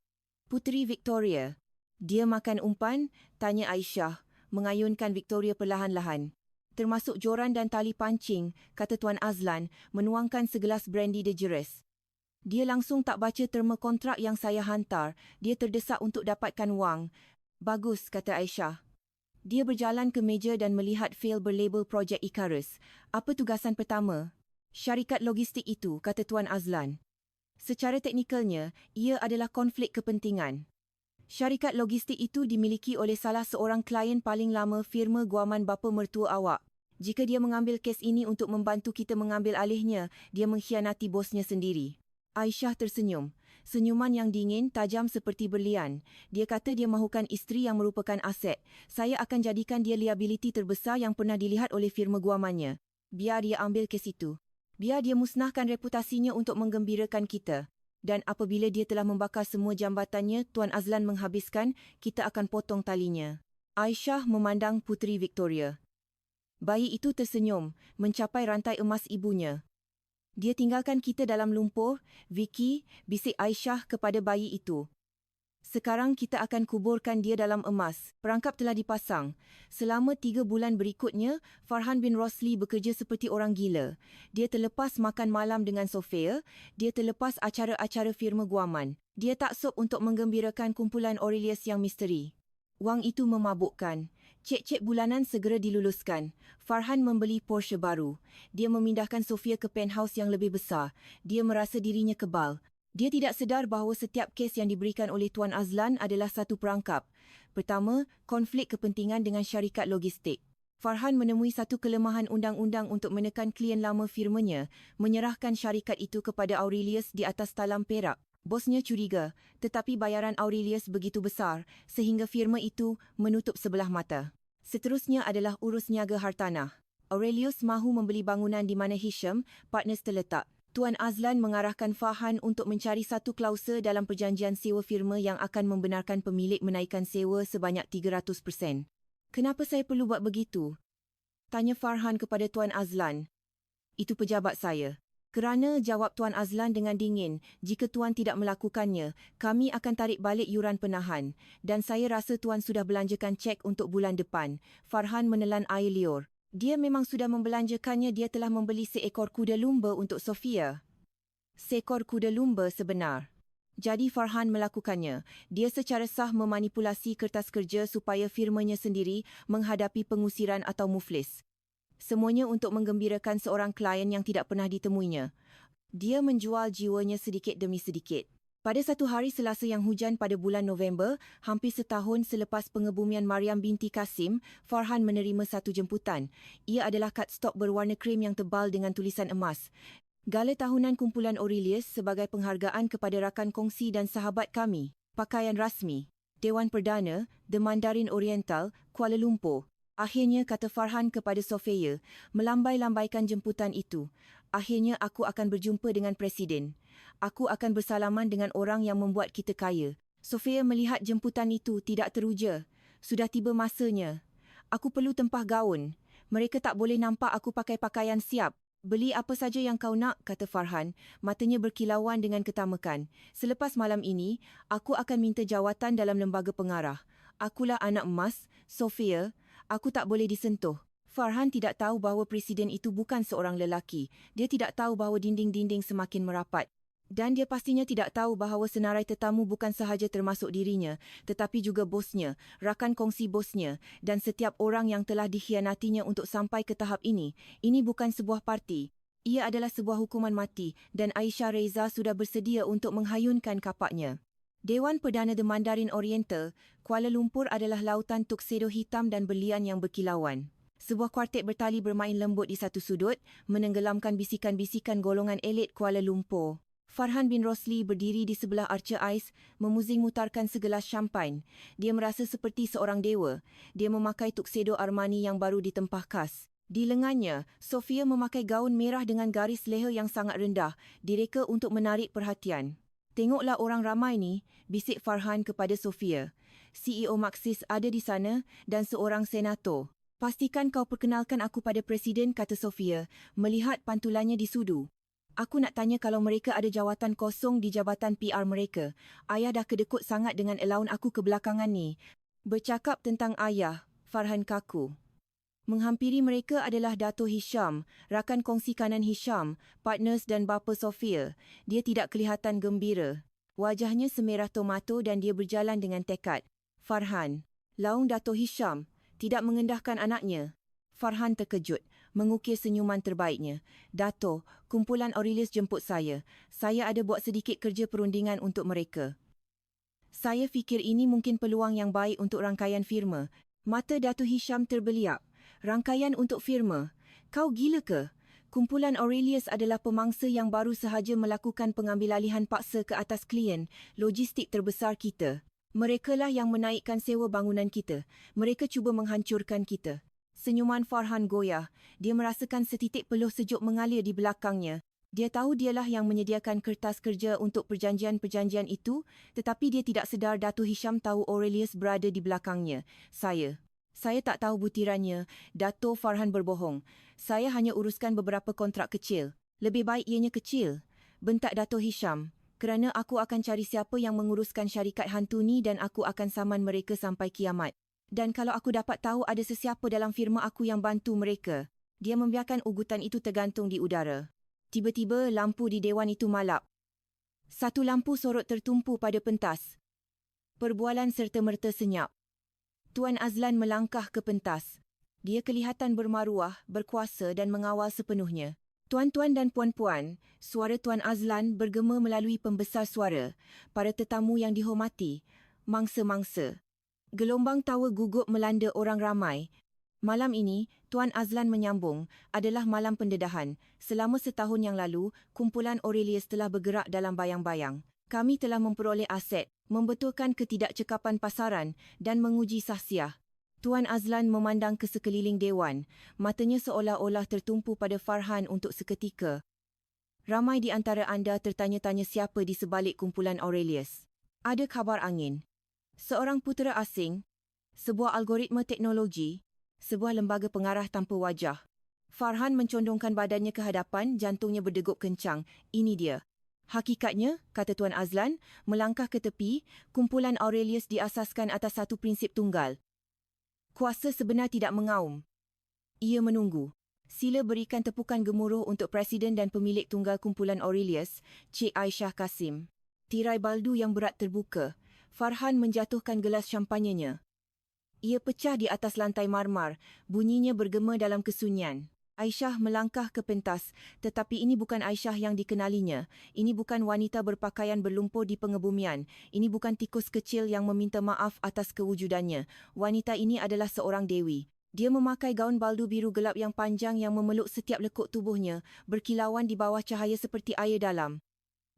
Puteri Victoria. Dia makan umpan? Tanya Aisyah, mengayunkan Victoria perlahan-lahan. Termasuk joran dan tali pancing, kata Tuan Azlan, menuangkan segelas brandy de Jerez. Dia langsung tak baca terma kontrak yang saya hantar. Dia terdesak untuk dapatkan wang. Bagus, kata Aisyah. Dia berjalan ke meja dan melihat fail berlabel Projek Icarus. Apa tugasan pertama? Syarikat logistik itu, kata Tuan Azlan. Secara teknikalnya, ia adalah konflik kepentingan. Syarikat logistik itu dimiliki oleh salah seorang klien paling lama firma guaman bapa mertua awak. Jika dia mengambil kes ini untuk membantu kita mengambil alihnya, dia mengkhianati bosnya sendiri. Aisyah tersenyum. Senyuman yang dingin, tajam seperti berlian. Dia kata dia mahukan isteri yang merupakan aset. Saya akan jadikan dia liability terbesar yang pernah dilihat oleh firma guamannya. Biar dia ambil kes itu. Biar dia musnahkan reputasinya untuk menggembirakan kita. Dan apabila dia telah membakar semua jambatannya, Tuan Azlan menghabiskan, kita akan potong talinya. Aisyah memandang Puteri Victoria. Bayi itu tersenyum, mencapai rantai emas ibunya. Dia tinggalkan kita dalam lumpur, Vicky, bisik Aisyah kepada bayi itu. Sekarang kita akan kuburkan dia dalam emas. Perangkap telah dipasang. Selama 3 bulan berikutnya, Farhan bin Rosli bekerja seperti orang gila. Dia terlepas makan malam dengan Sophia. Dia terlepas acara-acara firma guaman. Dia taksub untuk menggembirakan kumpulan Aurelius yang misteri. Wang itu memabukkan. Cek-cek bulanan segera diluluskan. Farhan membeli Porsche baru. Dia memindahkan Sophia ke penthouse yang lebih besar. Dia merasa dirinya kebal. Dia tidak sedar bahawa setiap kes yang diberikan oleh Tuan Azlan adalah satu perangkap. Pertama, konflik kepentingan dengan syarikat logistik. Farhan menemui satu kelemahan undang-undang untuk menekan klien lama firmanya, menyerahkan syarikat itu kepada Aurelius di atas talam perak. Bosnya curiga, tetapi bayaran Aurelius begitu besar sehingga firma itu menutup sebelah mata. Seterusnya adalah urus niaga hartanah. Aurelius mahu membeli bangunan di mana Hisham, partners terletak. Tuan Azlan mengarahkan Farhan untuk mencari satu klausul dalam perjanjian sewa firma yang akan membenarkan pemilik menaikkan sewa sebanyak 300%. Kenapa saya perlu buat begitu? Tanya Farhan kepada Tuan Azlan. Itu pejabat saya. Kerana, jawab Tuan Azlan dengan dingin, jika Tuan tidak melakukannya, kami akan tarik balik yuran penahan. Dan saya rasa Tuan sudah belanjakan cek untuk bulan depan. Farhan menelan air liur. Dia memang sudah membelanjakannya. Dia telah membeli seekor kuda lumba untuk Sophia. Seekor kuda lumba sebenar. Jadi Farhan melakukannya. Dia secara sah memanipulasi kertas kerja supaya firmanya sendiri menghadapi pengusiran atau muflis. Semuanya untuk menggembirakan seorang klien yang tidak pernah ditemuinya. Dia menjual jiwanya sedikit demi sedikit. Pada satu hari Selasa yang hujan pada bulan November, hampir setahun selepas pengebumian Mariam binti Kasim, Farhan menerima satu jemputan. Ia adalah kad stok berwarna krim yang tebal dengan tulisan emas. Gala tahunan kumpulan Aurelius sebagai penghargaan kepada rakan kongsi dan sahabat kami. Pakaian rasmi. Dewan Perdana, The Mandarin Oriental, Kuala Lumpur. Akhirnya, kata Farhan kepada Sophia, melambai-lambaikan jemputan itu. Akhirnya aku akan berjumpa dengan Presiden. Aku akan bersalaman dengan orang yang membuat kita kaya. Sophia melihat jemputan itu tidak teruja. Sudah tiba masanya. Aku perlu tempah gaun. Mereka tak boleh nampak aku pakai pakaian siap. Beli apa saja yang kau nak, kata Farhan, matanya berkilauan dengan ketamakan. Selepas malam ini, aku akan minta jawatan dalam lembaga pengarah. Akulah anak emas, Sophia. Aku tak boleh disentuh. Farhan tidak tahu bahawa presiden itu bukan seorang lelaki. Dia tidak tahu bahawa dinding-dinding semakin merapat. Dan dia pastinya tidak tahu bahawa senarai tetamu bukan sahaja termasuk dirinya, tetapi juga bosnya, rakan kongsi bosnya dan setiap orang yang telah dikhianatinya untuk sampai ke tahap ini. Ini bukan sebuah parti. Ia adalah sebuah hukuman mati dan Aisyah Reza sudah bersedia untuk menghayunkan kapaknya. Dewan Perdana The Mandarin Oriental, Kuala Lumpur adalah lautan tuxedo hitam dan berlian yang berkilauan. Sebuah kuartet bertali bermain lembut di satu sudut, menenggelamkan bisikan-bisikan golongan elit Kuala Lumpur. Farhan bin Rosli berdiri di sebelah arca ais, memuzing mutarkan segelas champagne. Dia merasa seperti seorang dewa. Dia memakai tuxedo Armani yang baru ditempah khas. Di lengannya, Sophia memakai gaun merah dengan garis leher yang sangat rendah, direka untuk menarik perhatian. Tengoklah orang ramai ni, bisik Farhan kepada Sophia. CEO Maxis ada di sana dan seorang senator. Pastikan kau perkenalkan aku pada Presiden, kata Sofia, melihat pantulannya di sudu. Aku nak tanya kalau mereka ada jawatan kosong di jabatan PR mereka. Ayah dah kedekut sangat dengan allowance aku kebelakangan ni. Bercakap tentang ayah, Farhan kaku. Menghampiri mereka adalah Dato' Hisham, rakan kongsi kanan Hisham, partners dan bapa Sofia. Dia tidak kelihatan gembira. Wajahnya semerah tomato dan dia berjalan dengan tekad. Farhan. Laung Dato' Hisham, tidak mengendahkan anaknya. Farhan terkejut, mengukir senyuman terbaiknya. Dato', kumpulan Aurelius jemput saya. Saya ada buat sedikit kerja perundingan untuk mereka. Saya fikir ini mungkin peluang yang baik untuk rangkaian firma. Mata Dato' Hisham terbeliak. Rangkaian untuk firma? Kau gila ke? Kumpulan Aurelius adalah pemangsa yang baru sahaja melakukan pengambilalihan paksa ke atas klien, logistik terbesar kita. Merekalah yang menaikkan sewa bangunan kita. Mereka cuba menghancurkan kita. Senyuman Farhan goyah. Dia merasakan setitik peluh sejuk mengalir di belakangnya. Dia tahu dialah yang menyediakan kertas kerja untuk perjanjian-perjanjian itu, tetapi dia tidak sedar Dato' Hisham tahu Aurelius berada di belakangnya. Saya tak tahu butirannya. Dato' Farhan berbohong. Saya hanya uruskan beberapa kontrak kecil. Lebih baik ianya kecil, bentak Dato' Hisham. Kerana aku akan cari siapa yang menguruskan syarikat hantu ni dan aku akan saman mereka sampai kiamat. Dan kalau aku dapat tahu ada sesiapa dalam firma aku yang bantu mereka. Dia membiarkan ugutan itu tergantung di udara. Tiba-tiba lampu di dewan itu malap. Satu lampu sorot tertumpu pada pentas. Perbualan serta-merta senyap. Tuan Azlan melangkah ke pentas. Dia kelihatan bermaruah, berkuasa dan mengawal sepenuhnya. Tuan-tuan dan puan-puan, suara Tuan Azlan bergema melalui pembesar suara. Para tetamu yang dihormati, mangsa-mangsa. Gelombang tawa gugup melanda orang ramai. Malam ini, Tuan Azlan menyambung, adalah malam pendedahan. Selama setahun yang lalu, kumpulan Aurelius telah bergerak dalam bayang-bayang. Kami telah memperoleh aset, membetulkan ketidakcekapan pasaran dan menguji sahsiah. Tuan Azlan memandang ke sekeliling dewan. Matanya seolah-olah tertumpu pada Farhan untuk seketika. Ramai di antara anda tertanya-tanya siapa di sebalik kumpulan Aurelius. Ada kabar angin. Seorang putera asing. Sebuah algoritma teknologi. Sebuah lembaga pengarah tanpa wajah. Farhan mencondongkan badannya ke hadapan, jantungnya berdegup kencang. Ini dia. Hakikatnya, kata Tuan Azlan, melangkah ke tepi, kumpulan Aurelius diasaskan atas satu prinsip tunggal. Kuasa sebenar tidak mengaum. Ia menunggu. Sila berikan tepukan gemuruh untuk Presiden dan pemilik tunggal kumpulan Aurelius, Cik Aisyah Kasim. Tirai baldu yang berat terbuka. Farhan menjatuhkan gelas syampanyenya. Ia pecah di atas lantai marmar, bunyinya bergema dalam kesunyian. Aisyah melangkah ke pentas, tetapi ini bukan Aisyah yang dikenalinya. Ini bukan wanita berpakaian berlumpur di pengebumian. Ini bukan tikus kecil yang meminta maaf atas kewujudannya. Wanita ini adalah seorang dewi. Dia memakai gaun baldu biru gelap yang panjang yang memeluk setiap lekuk tubuhnya, berkilauan di bawah cahaya seperti air dalam.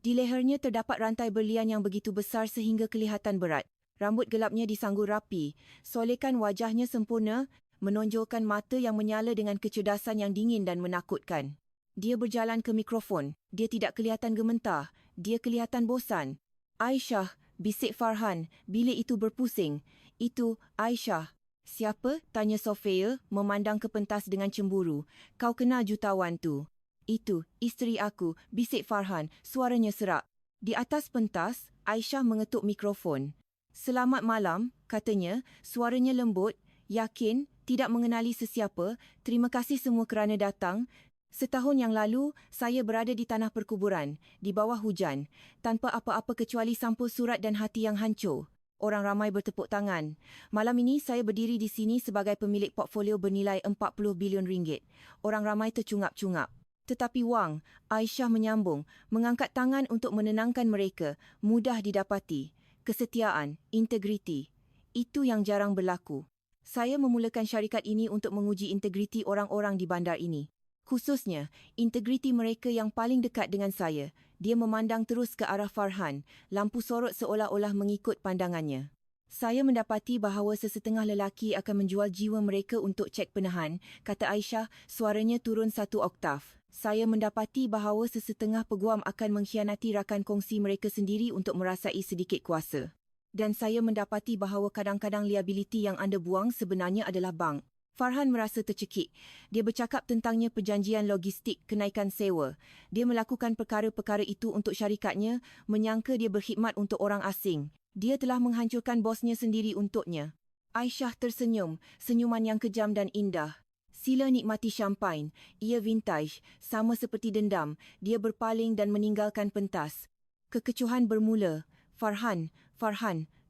Di lehernya terdapat rantai berlian yang begitu besar sehingga kelihatan berat. Rambut gelapnya disanggul rapi. Solekan wajahnya sempurna, menonjolkan mata yang menyala dengan kecerdasan yang dingin dan menakutkan. Dia berjalan ke mikrofon. Dia tidak kelihatan gementar. Dia kelihatan bosan. Aisyah, bisik Farhan, bilik itu berpusing. Itu, Aisyah. Siapa? Tanya Sofia, memandang ke pentas dengan cemburu. Kau kenal jutawan tu? Itu, isteri aku, bisik Farhan, suaranya serak. Di atas pentas, Aisyah mengetuk mikrofon. Selamat malam, katanya, suaranya lembut, yakin, tidak mengenali sesiapa. Terima kasih semua kerana datang. Setahun yang lalu, saya berada di tanah perkuburan, di bawah hujan, tanpa apa-apa kecuali sampul surat dan hati yang hancur. Orang ramai bertepuk tangan. Malam ini saya berdiri di sini sebagai pemilik portfolio bernilai 40 bilion ringgit. Orang ramai tercungap-cungap. Tetapi Wang, Aisyah menyambung, mengangkat tangan untuk menenangkan mereka, mudah didapati. Kesetiaan, integriti. Itu yang jarang berlaku. Saya memulakan syarikat ini untuk menguji integriti orang-orang di bandar ini. Khususnya, integriti mereka yang paling dekat dengan saya. Dia memandang terus ke arah Farhan. Lampu sorot seolah-olah mengikut pandangannya. Saya mendapati bahawa sesetengah lelaki akan menjual jiwa mereka untuk cek penahan, kata Aisyah, suaranya turun satu oktav. Saya mendapati bahawa sesetengah peguam akan mengkhianati rakan kongsi mereka sendiri untuk merasai sedikit kuasa. Dan saya mendapati bahawa kadang-kadang liabiliti yang anda buang sebenarnya adalah bank. Farhan merasa tercekik. Dia bercakap tentangnya perjanjian logistik kenaikan sewa. Dia melakukan perkara-perkara itu untuk syarikatnya, menyangka dia berkhidmat untuk orang asing. Dia telah menghancurkan bosnya sendiri untuknya. Aisyah tersenyum, senyuman yang kejam dan indah. Sila nikmati champagne. Ia vintage, sama seperti dendam. Dia berpaling dan meninggalkan pentas. Kekecohan bermula. Farhan,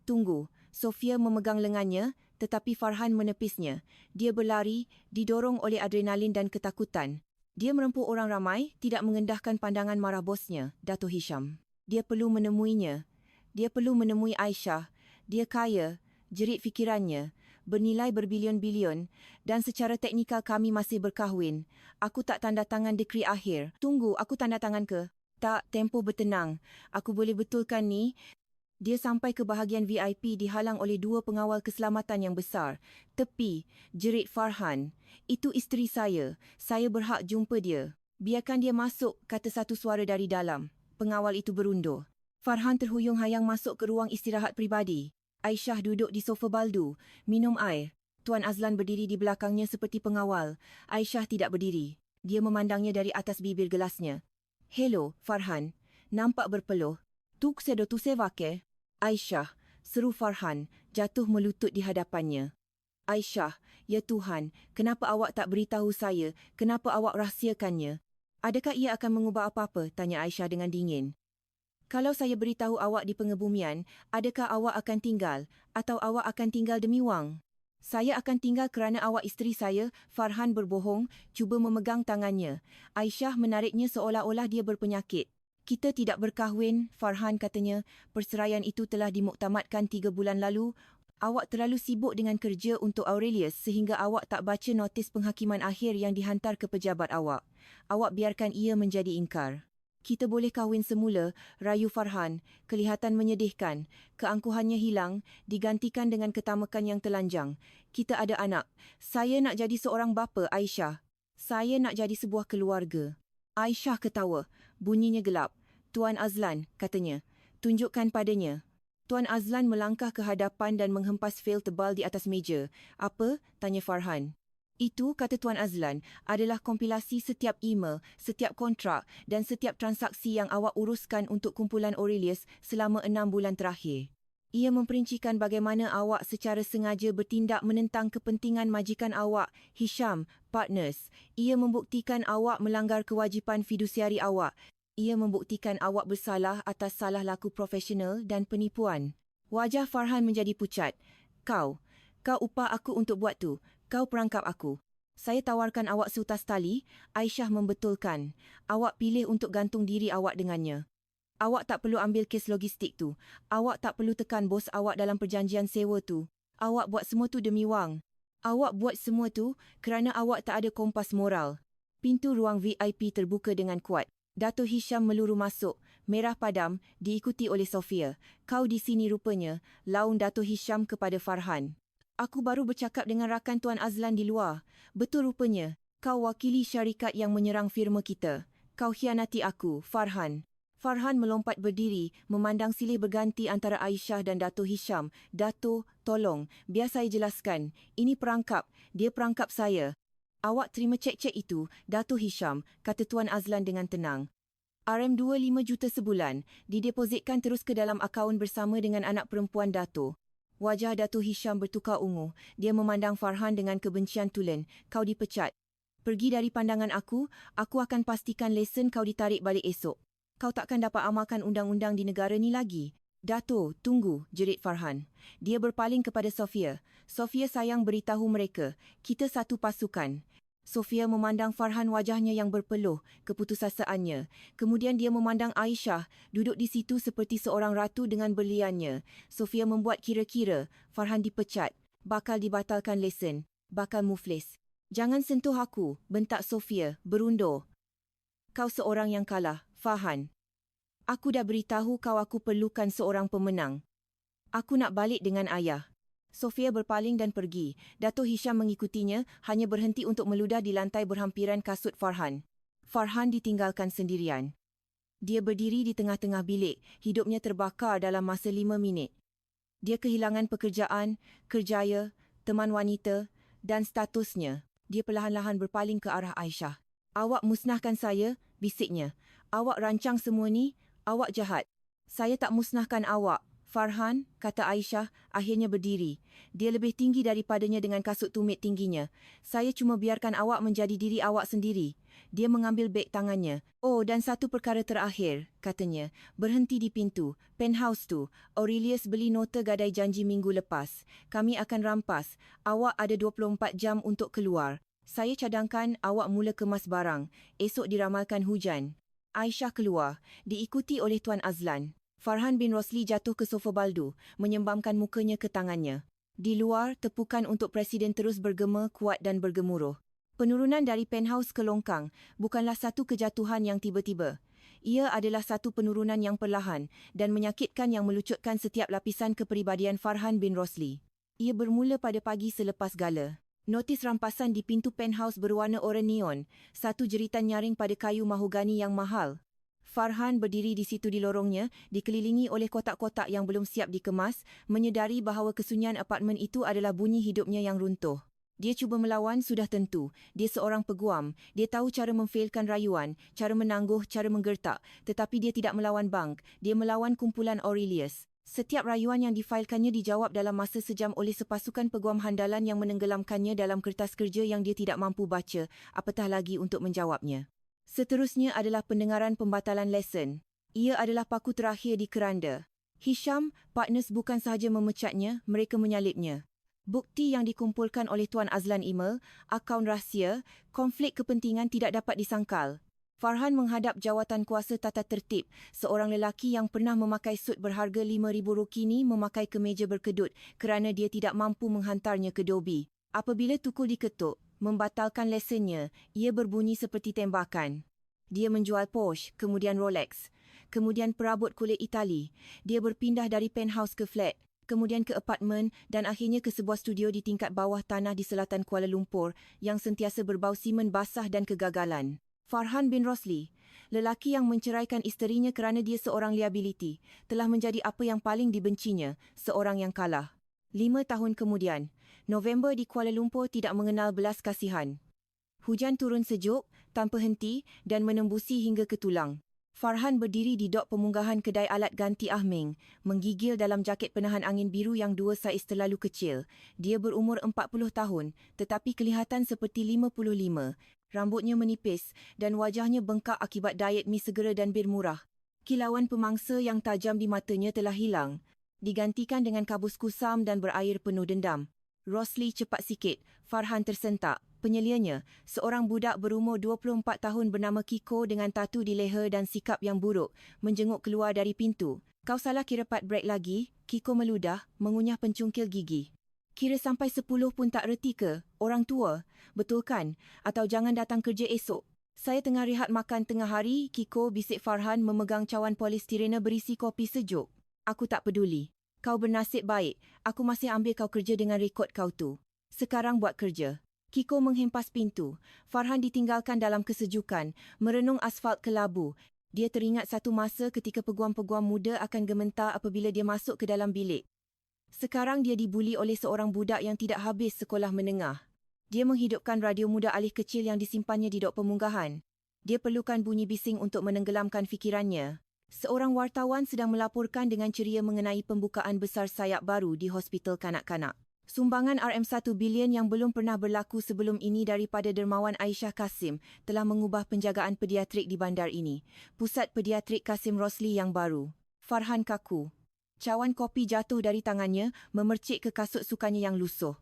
tunggu. Sofia memegang lengannya, tetapi Farhan menepisnya. Dia berlari, didorong oleh adrenalin dan ketakutan. Dia merempuh orang ramai, tidak mengendahkan pandangan marah bosnya, Dato' Hisham. Dia perlu menemuinya. Dia perlu menemui Aisyah. Dia kaya, jerit fikirannya, bernilai berbilion-bilion, dan secara teknikal kami masih berkahwin. Aku tak tanda tangan dekri akhir. Tunggu, aku tanda tangan ke? Tak, tempoh bertenang. Aku boleh betulkan ni. Dia sampai ke bahagian VIP dihalang oleh dua pengawal keselamatan yang besar. Tepi, jerit Farhan. Itu isteri saya. Saya berhak jumpa dia. Biarkan dia masuk, kata satu suara dari dalam. Pengawal itu berundur. Farhan terhuyung-hayang masuk ke ruang istirahat peribadi. Aisyah duduk di sofa baldu, minum air. Tuan Azlan berdiri di belakangnya seperti pengawal. Aisyah tidak berdiri. Dia memandangnya dari atas bibir gelasnya. Hello, Farhan. Nampak berpeluh. Tuk sedo tu sevake. Aisyah, seru Farhan, jatuh melutut di hadapannya. Aisyah, ya Tuhan, kenapa awak tak beritahu saya? Kenapa awak rahsiakannya? Adakah ia akan mengubah apa-apa? Tanya Aisyah dengan dingin. Kalau saya beritahu awak di pengebumian, adakah awak akan tinggal? Atau awak akan tinggal demi wang? Saya akan tinggal kerana awak isteri saya. Farhan berbohong, cuba memegang tangannya. Aisyah menariknya seolah-olah dia berpenyakit. Kita tidak berkahwin, Farhan katanya. Perceraian itu telah dimuktamadkan 3 bulan lalu. Awak terlalu sibuk dengan kerja untuk Aurelius sehingga awak tak baca notis penghakiman akhir yang dihantar ke pejabat awak. Awak biarkan ia menjadi ingkar. Kita boleh kahwin semula, rayu Farhan. Kelihatan menyedihkan. Keangkuhannya hilang, digantikan dengan ketamakan yang telanjang. Kita ada anak. Saya nak jadi seorang bapa, Aisyah. Saya nak jadi sebuah keluarga. Aisyah ketawa. Bunyinya gelap. Tuan Azlan, katanya. Tunjukkan padanya. Tuan Azlan melangkah ke hadapan dan menghempas fail tebal di atas meja. Apa? Tanya Farhan. Itu, kata Tuan Azlan, adalah kompilasi setiap email, setiap kontrak dan setiap transaksi yang awak uruskan untuk kumpulan Aurelius selama 6 bulan terakhir. Ia memperincikan bagaimana awak secara sengaja bertindak menentang kepentingan majikan awak, Hisham Partners. Ia membuktikan awak melanggar kewajipan fidusiari awak. Ia membuktikan awak bersalah atas salah laku profesional dan penipuan. Wajah Farhan menjadi pucat. Kau upah aku untuk buat tu. Kau perangkap aku. Saya tawarkan awak seutas tali, Aisyah membetulkan. Awak pilih untuk gantung diri awak dengannya. Awak tak perlu ambil kes logistik tu. Awak tak perlu tekan bos awak dalam perjanjian sewa tu. Awak buat semua tu demi wang. Awak buat semua tu kerana awak tak ada kompas moral. Pintu ruang VIP terbuka dengan kuat. Dato' Hisham meluru masuk, merah padam, diikuti oleh Sofia. Kau di sini rupanya, laung Dato' Hisham kepada Farhan. Aku baru bercakap dengan rakan Tuan Azlan di luar. Betul rupanya, kau wakili syarikat yang menyerang firma kita. Kau khianati aku, Farhan. Farhan melompat berdiri, memandang silih berganti antara Aisyah dan Dato' Hisham. Dato', tolong, biar saya jelaskan. Ini perangkap, dia perangkap saya. Awak terima cek-cek itu, Dato' Hisham, kata Tuan Azlan dengan tenang. RM25 juta sebulan, didepositkan terus ke dalam akaun bersama dengan anak perempuan Dato'. Wajah Dato' Hisham bertukar ungu. Dia memandang Farhan dengan kebencian tulen. Kau dipecat. Pergi dari pandangan aku akan pastikan lesen kau ditarik balik esok. Kau takkan dapat amalkan undang-undang di negara ni lagi. Dato', tunggu, jerit Farhan. Dia berpaling kepada Sofia. Sofia sayang beritahu mereka, kita satu pasukan. Sofia memandang Farhan, wajahnya yang berpeluh, keputusasaannya. Kemudian dia memandang Aisyah, duduk di situ seperti seorang ratu dengan berliannya. Sofia membuat kira-kira, Farhan dipecat, bakal dibatalkan lesen, bakal muflis. Jangan sentuh aku, bentak Sofia, berundur. Kau seorang yang kalah, Farhan. Aku dah beritahu kau aku perlukan seorang pemenang. Aku nak balik dengan ayah. Sofia berpaling dan pergi. Dato' Hisham mengikutinya, hanya berhenti untuk meludah di lantai berhampiran kasut Farhan. Farhan ditinggalkan sendirian. Dia berdiri di tengah-tengah bilik, hidupnya terbakar dalam masa 5 minit. Dia kehilangan pekerjaan, kerjaya, teman wanita, dan statusnya. Dia perlahan-lahan berpaling ke arah Aisyah. Awak musnahkan saya, bisiknya. Awak rancang semua ni, awak jahat. Saya tak musnahkan awak. Farhan, kata Aisyah, akhirnya berdiri. Dia lebih tinggi daripadanya dengan kasut tumit tingginya. Saya cuma biarkan awak menjadi diri awak sendiri. Dia mengambil beg tangannya. Oh, dan satu perkara terakhir, katanya. Berhenti di pintu. Penthouse tu. Aurelius beli nota gadai janji minggu lepas. Kami akan rampas. Awak ada 24 jam untuk keluar. Saya cadangkan awak mula kemas barang. Esok diramalkan hujan. Aisyah keluar, diikuti oleh Tuan Azlan. Farhan bin Rosli jatuh ke sofa baldu, menyembamkan mukanya ke tangannya. Di luar, tepukan untuk Presiden terus bergema kuat dan bergemuruh. Penurunan dari penthouse ke longkang bukanlah satu kejatuhan yang tiba-tiba. Ia adalah satu penurunan yang perlahan dan menyakitkan yang melucutkan setiap lapisan kepribadian Farhan bin Rosli. Ia bermula pada pagi selepas gala. Notis rampasan di pintu penthouse berwarna oranye neon, satu jeritan nyaring pada kayu mahogani yang mahal. Farhan berdiri di situ di lorongnya, dikelilingi oleh kotak-kotak yang belum siap dikemas, menyedari bahawa kesunyian apartmen itu adalah bunyi hidupnya yang runtuh. Dia cuba melawan sudah tentu. Dia seorang peguam. Dia tahu cara memfailkan rayuan, cara menangguh, cara menggertak. Tetapi dia tidak melawan bank. Dia melawan kumpulan Aurelius. Setiap rayuan yang difailkannya dijawab dalam masa sejam oleh sepasukan peguam handalan yang menenggelamkannya dalam kertas kerja yang dia tidak mampu baca, apatah lagi untuk menjawabnya. Seterusnya adalah pendengaran pembatalan lesen. Ia adalah paku terakhir di keranda. Hisham, partners bukan sahaja memecatnya, mereka menyalipnya. Bukti yang dikumpulkan oleh Tuan Azlan email, akaun rahsia, konflik kepentingan tidak dapat disangkal. Farhan menghadap jawatan kuasa tata tertib. Seorang lelaki yang pernah memakai sut berharga RM5,000 kini memakai kemeja berkedut kerana dia tidak mampu menghantarnya ke Dobi. Apabila tukul diketuk, membatalkan lesennya, ia berbunyi seperti tembakan. Dia menjual Porsche, kemudian Rolex, kemudian perabot kulit Itali. Dia berpindah dari penthouse ke flat, kemudian ke apartmen dan akhirnya ke sebuah studio di tingkat bawah tanah di selatan Kuala Lumpur yang sentiasa berbau simen basah dan kegagalan. Farhan bin Rosli, lelaki yang menceraikan isterinya kerana dia seorang liability, telah menjadi apa yang paling dibencinya, seorang yang kalah. 5 tahun kemudian, November di Kuala Lumpur tidak mengenal belas kasihan. Hujan turun sejuk, tanpa henti dan menembusi hingga ke tulang. Farhan berdiri di dok pemunggahan kedai alat ganti Ahming, menggigil dalam jaket penahan angin biru yang 2 saiz terlalu kecil. Dia berumur 40 tahun, tetapi kelihatan seperti 55. Rambutnya menipis dan wajahnya bengkak akibat diet mi segera dan bir murah. Kilauan pemangsa yang tajam di matanya telah hilang, digantikan dengan kabus kusam dan berair penuh dendam. Rosli cepat sikit, Farhan tersentak. Penyelianya, seorang budak berumur 24 tahun bernama Kiko dengan tatu di leher dan sikap yang buruk, menjenguk keluar dari pintu. Kau salah kira part break lagi? Kiko meludah, mengunyah pencungkil gigi. Kira sampai 10 pun tak reti ke? Orang tua? Betul kan? Atau jangan datang kerja esok? Saya tengah rehat makan tengah hari, Kiko, bisik Farhan memegang cawan polistirena berisi kopi sejuk. Aku tak peduli. Kau bernasib baik. Aku masih ambil kau kerja dengan rekod kau tu. Sekarang buat kerja. Kiko menghempas pintu. Farhan ditinggalkan dalam kesejukan, merenung asfalt kelabu. Dia teringat satu masa ketika peguam-peguam muda akan gementar apabila dia masuk ke dalam bilik. Sekarang dia dibuli oleh seorang budak yang tidak habis sekolah menengah. Dia menghidupkan radio muda alih kecil yang disimpannya di dok pemunggahan. Dia perlukan bunyi bising untuk menenggelamkan fikirannya. Seorang wartawan sedang melaporkan dengan ceria mengenai pembukaan besar sayap baru di hospital kanak-kanak. Sumbangan RM1 bilion yang belum pernah berlaku sebelum ini daripada dermawan Aisyah Kasim telah mengubah penjagaan pediatrik di bandar ini. Pusat Pediatrik Kasim Rosli yang baru. Farhan kaku. Cawan kopi jatuh dari tangannya, memercik ke kasut sukanya yang lusuh.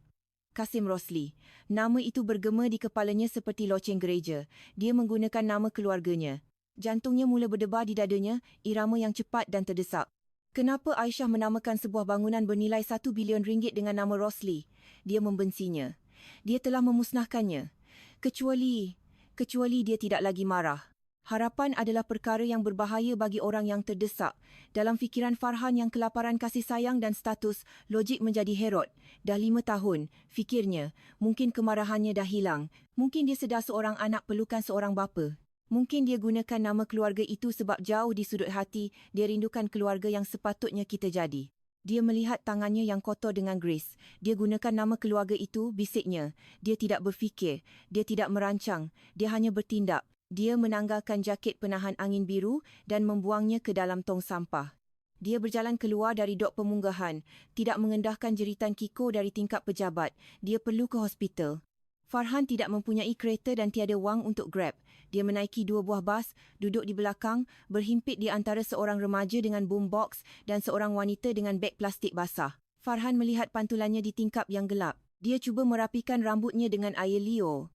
Kasim Rosli. Nama itu bergema di kepalanya seperti loceng gereja. Dia menggunakan nama keluarganya. Jantungnya mula berdebar di dadanya, irama yang cepat dan terdesak. Kenapa Aisyah menamakan sebuah bangunan bernilai RM1 bilion dengan nama Rosli? Dia membencinya. Dia telah memusnahkannya. Kecuali dia tidak lagi marah. Harapan adalah perkara yang berbahaya bagi orang yang terdesak. Dalam fikiran Farhan yang kelaparan kasih sayang dan status, logik menjadi herot. Dah 5 tahun, fikirnya. Mungkin kemarahannya dah hilang. Mungkin dia sedar seorang anak perlukan seorang bapa. Mungkin dia gunakan nama keluarga itu sebab jauh di sudut hati, dia rindukan keluarga yang sepatutnya kita jadi. Dia melihat tangannya yang kotor dengan grease. Dia gunakan nama keluarga itu, bisiknya. Dia tidak berfikir. Dia tidak merancang. Dia hanya bertindak. Dia menanggalkan jaket penahan angin biru dan membuangnya ke dalam tong sampah. Dia berjalan keluar dari dok pemunggahan, tidak mengendahkan jeritan Kiko dari tingkap pejabat. Dia perlu ke hospital. Farhan tidak mempunyai kereta dan tiada wang untuk Grab. Dia menaiki 2 buah bas, duduk di belakang, berhimpit di antara seorang remaja dengan boombox dan seorang wanita dengan beg plastik basah. Farhan melihat pantulannya di tingkap yang gelap. Dia cuba merapikan rambutnya dengan air liur.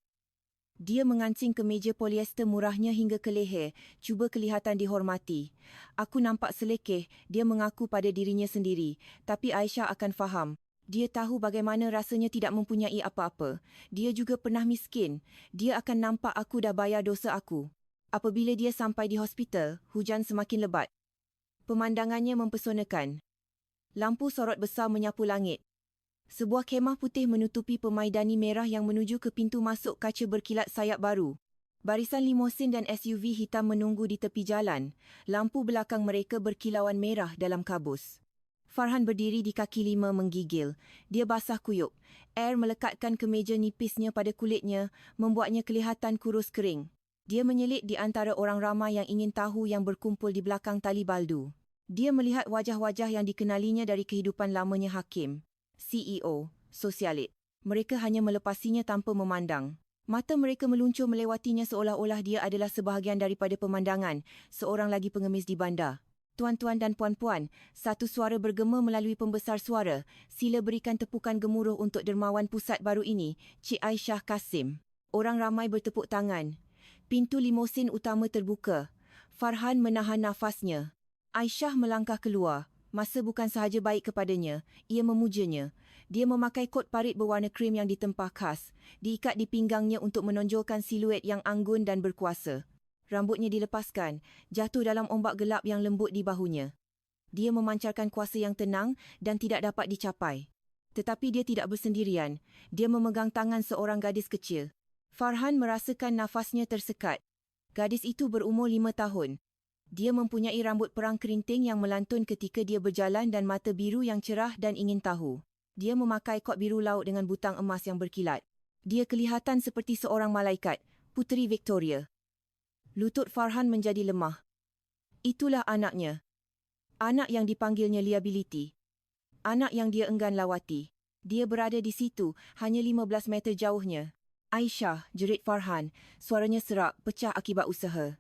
Dia mengancing kemeja polyester murahnya hingga ke leher, cuba kelihatan dihormati. Aku nampak selekeh, dia mengaku pada dirinya sendiri. Tapi Aisyah akan faham. Dia tahu bagaimana rasanya tidak mempunyai apa-apa. Dia juga pernah miskin. Dia akan nampak aku dah bayar dosa aku. Apabila dia sampai di hospital, hujan semakin lebat. Pemandangannya mempesonakan. Lampu sorot besar menyapu langit. Sebuah kemah putih menutupi pemaidani merah yang menuju ke pintu masuk kaca berkilat sayap baru. Barisan limosin dan SUV hitam menunggu di tepi jalan. Lampu belakang mereka berkilauan merah dalam kabus. Farhan berdiri di kaki 5 menggigil. Dia basah kuyup. Air melekatkan kemeja nipisnya pada kulitnya, membuatnya kelihatan kurus kering. Dia menyelit di antara orang ramai yang ingin tahu yang berkumpul di belakang tali baldu. Dia melihat wajah-wajah yang dikenalinya dari kehidupan lamanya hakim, CEO, sosialit. Mereka hanya melepasinya tanpa memandang. Mata mereka meluncur melewatinya seolah-olah dia adalah sebahagian daripada pemandangan, seorang lagi pengemis di bandar. Tuan-tuan dan puan-puan, satu suara bergema melalui pembesar suara. Sila berikan tepukan gemuruh untuk dermawan pusat baru ini, Cik Aisyah Kasim. Orang ramai bertepuk tangan. Pintu limosin utama terbuka. Farhan menahan nafasnya. Aisyah melangkah keluar. Masa bukan sahaja baik kepadanya, ia memujanya. Dia memakai kot parit berwarna krim yang ditempah khas, diikat di pinggangnya untuk menonjolkan siluet yang anggun dan berkuasa. Rambutnya dilepaskan, jatuh dalam ombak gelap yang lembut di bahunya. Dia memancarkan kuasa yang tenang dan tidak dapat dicapai. Tetapi dia tidak bersendirian. Dia memegang tangan seorang gadis kecil. Farhan merasakan nafasnya tersekat. Gadis itu berumur 5 tahun. Dia mempunyai rambut perang kerinting yang melantun ketika dia berjalan dan mata biru yang cerah dan ingin tahu. Dia memakai kot biru laut dengan butang emas yang berkilat. Dia kelihatan seperti seorang malaikat, Puteri Victoria. Lutut Farhan menjadi lemah. Itulah anaknya. Anak yang dipanggilnya liability. Anak yang dia enggan lawati. Dia berada di situ, hanya 15 meter jauhnya. Aisyah, jerit Farhan. Suaranya serak, pecah akibat usaha.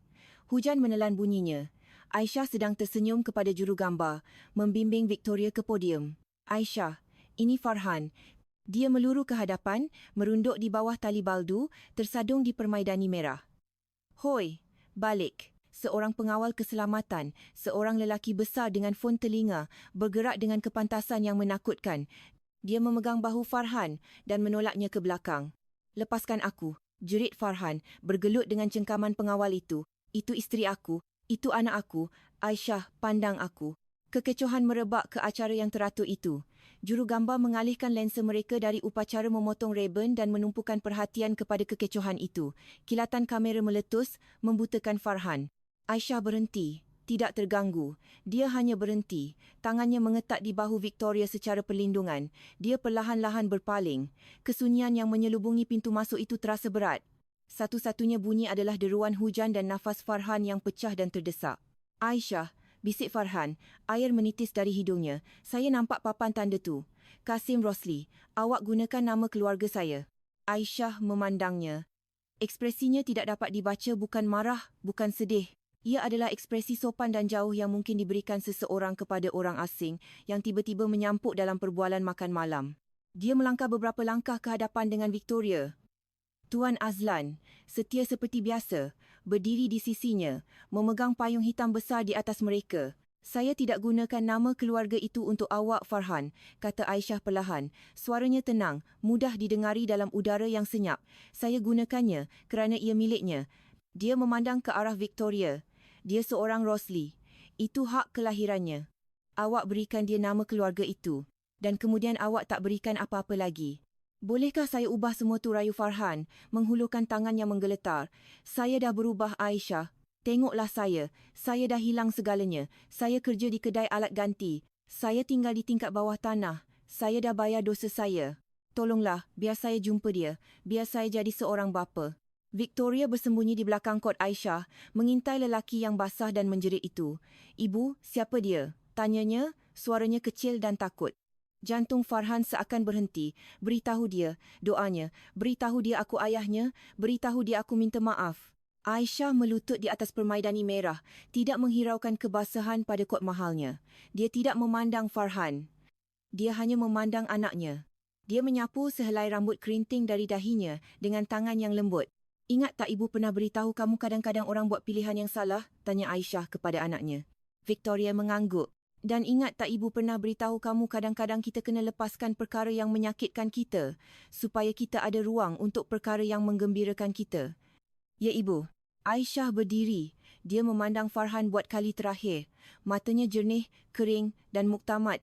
Hujan menelan bunyinya. Aisyah sedang tersenyum kepada jurugambar, membimbing Victoria ke podium. Aisyah, ini Farhan. Dia meluru ke hadapan, merunduk di bawah tali baldu, tersadung di permaidani merah. Hoi, balik. Seorang pengawal keselamatan, seorang lelaki besar dengan fon telinga, bergerak dengan kepantasan yang menakutkan. Dia memegang bahu Farhan dan menolaknya ke belakang. Lepaskan aku, jerit Farhan, bergelut dengan cengkaman pengawal itu. Itu isteri aku, itu anak aku. Aisyah, pandang aku. Kekecohan merebak ke acara yang teratur itu. Jurugambar mengalihkan lensa mereka dari upacara memotong rebon dan menumpukan perhatian kepada kekecohan itu. Kilatan kamera meletus, membutakan Farhan. Aisyah berhenti, tidak terganggu. Dia hanya berhenti. Tangannya mengetat di bahu Victoria secara perlindungan. Dia perlahan-lahan berpaling. Kesunyian yang menyelubungi pintu masuk itu terasa berat. Satu-satunya bunyi adalah deruan hujan dan nafas Farhan yang pecah dan terdesak. Aisyah, bisik Farhan, air menitis dari hidungnya. Saya nampak papan tanda tu. Kasim Rosli, awak gunakan nama keluarga saya. Aisyah memandangnya. Ekspresinya tidak dapat dibaca, bukan marah, bukan sedih. Ia adalah ekspresi sopan dan jauh yang mungkin diberikan seseorang kepada orang asing yang tiba-tiba menyampuk dalam perbualan makan malam. Dia melangkah beberapa langkah ke hadapan dengan Victoria. Tuan Azlan, setia seperti biasa, berdiri di sisinya, memegang payung hitam besar di atas mereka. Saya tidak gunakan nama keluarga itu untuk awak, Farhan, kata Aisyah perlahan. Suaranya tenang, mudah didengari dalam udara yang senyap. Saya gunakannya kerana ia miliknya. Dia memandang ke arah Victoria. Dia seorang Rosli. Itu hak kelahirannya. Awak berikan dia nama keluarga itu. Dan kemudian awak tak berikan apa-apa lagi. Bolehkah saya ubah semua tu, rayu Farhan, menghulurkan tangan yang menggeletar. Saya dah berubah, Aisyah. Tengoklah saya. Saya dah hilang segalanya. Saya kerja di kedai alat ganti. Saya tinggal di tingkat bawah tanah. Saya dah bayar dosa saya. Tolonglah, biar saya jumpa dia. Biar saya jadi seorang bapa. Victoria bersembunyi di belakang kot Aisyah, mengintai lelaki yang basah dan menjerit itu. Ibu, siapa dia? Tanyanya, suaranya kecil dan takut. Jantung Farhan seakan berhenti. Beritahu dia, doanya. Beritahu dia aku ayahnya. Beritahu dia aku minta maaf. Aisyah melutut di atas permaidani merah, tidak menghiraukan kebasahan pada kot mahalnya. Dia tidak memandang Farhan. Dia hanya memandang anaknya. Dia menyapu sehelai rambut kerinting dari dahinya dengan tangan yang lembut. Ingat tak ibu pernah beritahu kamu kadang-kadang orang buat pilihan yang salah? Tanya Aisyah kepada anaknya. Victoria mengangguk. Dan ingat tak ibu pernah beritahu kamu kadang-kadang kita kena lepaskan perkara yang menyakitkan kita, supaya kita ada ruang untuk perkara yang menggembirakan kita. Ya ibu. Aisyah berdiri. Dia memandang Farhan buat kali terakhir. Matanya jernih, kering dan muktamad.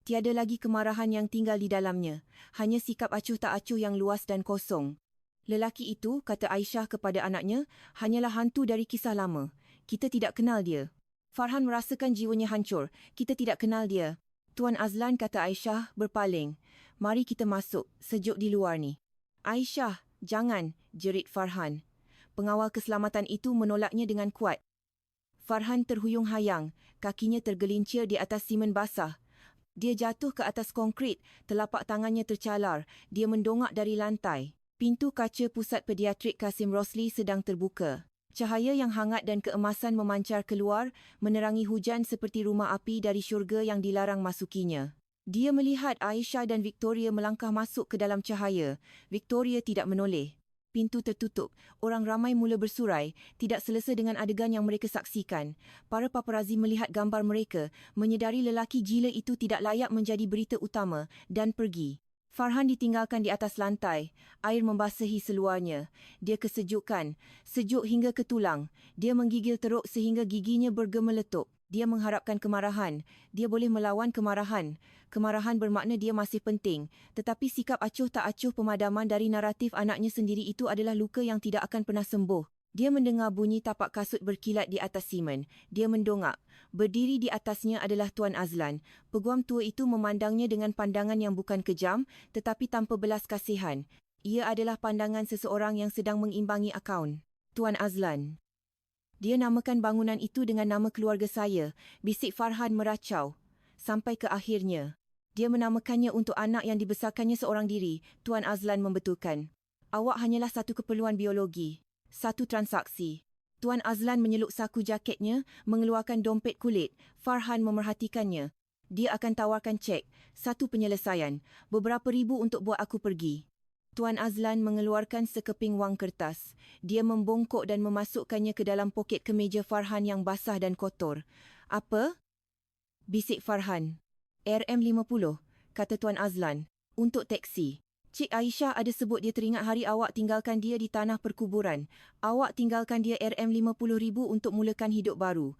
Tiada lagi kemarahan yang tinggal di dalamnya. Hanya sikap acuh tak acuh yang luas dan kosong. Lelaki itu, kata Aisyah kepada anaknya, hanyalah hantu dari kisah lama. Kita tidak kenal dia. Farhan merasakan jiwanya hancur. Kita tidak kenal dia. Tuan Azlan, kata Aisyah, berpaling. Mari kita masuk. Sejuk di luar ni. Aisyah, jangan, jerit Farhan. Pengawal keselamatan itu menolaknya dengan kuat. Farhan terhuyung hayang, kakinya tergelincir di atas simen basah. Dia jatuh ke atas konkrit, telapak tangannya tercalar, dia mendongak dari lantai. Pintu kaca pusat pediatrik Kasim Rosli sedang terbuka. Cahaya yang hangat dan keemasan memancar keluar, menerangi hujan seperti rumah api dari syurga yang dilarang masukinya. Dia melihat Aisyah dan Victoria melangkah masuk ke dalam cahaya. Victoria tidak menoleh. Pintu tertutup. Orang ramai mula bersurai, tidak selesa dengan adegan yang mereka saksikan. Para paparazi melihat gambar mereka, menyedari lelaki gila itu tidak layak menjadi berita utama, dan pergi. Farhan ditinggalkan di atas lantai. Air membasahi seluarnya. Dia kesejukan, sejuk hingga ke tulang. Dia menggigil teruk sehingga giginya bergemeletup. Dia mengharapkan kemarahan. Dia boleh melawan kemarahan. Kemarahan bermakna dia masih penting. Tetapi sikap acuh tak acuh pemadaman dari naratif anaknya sendiri itu adalah luka yang tidak akan pernah sembuh. Dia mendengar bunyi tapak kasut berkilat di atas simen. Dia mendongak. Berdiri di atasnya adalah Tuan Azlan. Peguam tua itu memandangnya dengan pandangan yang bukan kejam, tetapi tanpa belas kasihan. Ia adalah pandangan seseorang yang sedang mengimbangi akaun. Tuan Azlan. Dia namakan bangunan itu dengan nama keluarga saya, bisik Farhan meracau. Sampai ke akhirnya. Dia menamakannya untuk anak yang dibesarkannya seorang diri, Tuan Azlan membetulkan. Awak hanyalah satu keperluan biologi. Satu transaksi. Tuan Azlan menyeluk saku jaketnya, mengeluarkan dompet kulit. Farhan memerhatikannya. Dia akan tawarkan cek. Satu penyelesaian. Beberapa ribu untuk buat aku pergi. Tuan Azlan mengeluarkan sekeping wang kertas. Dia membongkok dan memasukkannya ke dalam poket kemeja Farhan yang basah dan kotor. Apa? Bisik Farhan. RM50, kata Tuan Azlan. Untuk teksi. Cik Aisyah ada sebut dia teringat hari awak tinggalkan dia di tanah perkuburan. Awak tinggalkan dia RM50,000 untuk mulakan hidup baru.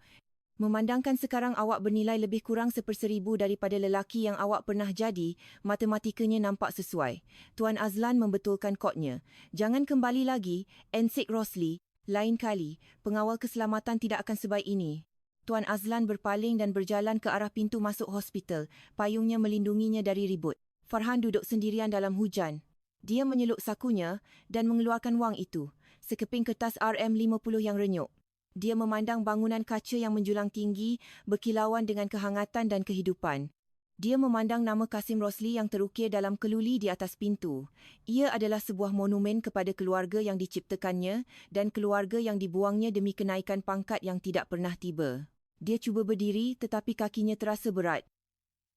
Memandangkan sekarang awak bernilai lebih kurang 1/1000 daripada lelaki yang awak pernah jadi, matematikanya nampak sesuai. Tuan Azlan membetulkan kodnya. Jangan kembali lagi, Ensik Rosli. Lain kali, pengawal keselamatan tidak akan sebaik ini. Tuan Azlan berpaling dan berjalan ke arah pintu masuk hospital. Payungnya melindunginya dari ribut. Farhan duduk sendirian dalam hujan. Dia menyeluk sakunya dan mengeluarkan wang itu. Sekeping kertas RM50 yang renyuk. Dia memandang bangunan kaca yang menjulang tinggi, berkilauan dengan kehangatan dan kehidupan. Dia memandang nama Kasim Rosli yang terukir dalam keluli di atas pintu. Ia adalah sebuah monumen kepada keluarga yang diciptakannya dan keluarga yang dibuangnya demi kenaikan pangkat yang tidak pernah tiba. Dia cuba berdiri tetapi kakinya terasa berat.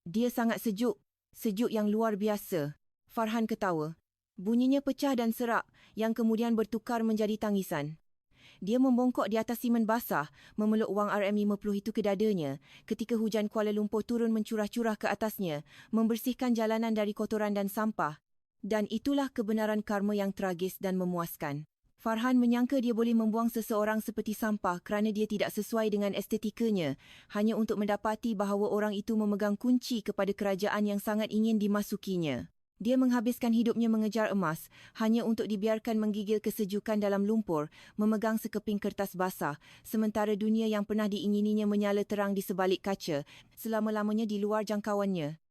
Dia sangat sejuk. Sejuk yang luar biasa. Farhan ketawa. Bunyinya pecah dan serak yang kemudian bertukar menjadi tangisan. Dia membongkok di atas simen basah, memeluk wang RM50 itu ke dadanya ketika hujan Kuala Lumpur turun mencurah-curah ke atasnya, membersihkan jalanan dari kotoran dan sampah. Dan itulah kebenaran karma yang tragis dan memuaskan. Farhan menyangka dia boleh membuang seseorang seperti sampah kerana dia tidak sesuai dengan estetikanya, hanya untuk mendapati bahawa orang itu memegang kunci kepada kerajaan yang sangat ingin dimasukinya. Dia menghabiskan hidupnya mengejar emas, hanya untuk dibiarkan menggigil kesejukan dalam lumpur, memegang sekeping kertas basah, sementara dunia yang pernah diingininya menyala terang di sebalik kaca, selama-lamanya di luar jangkauannya.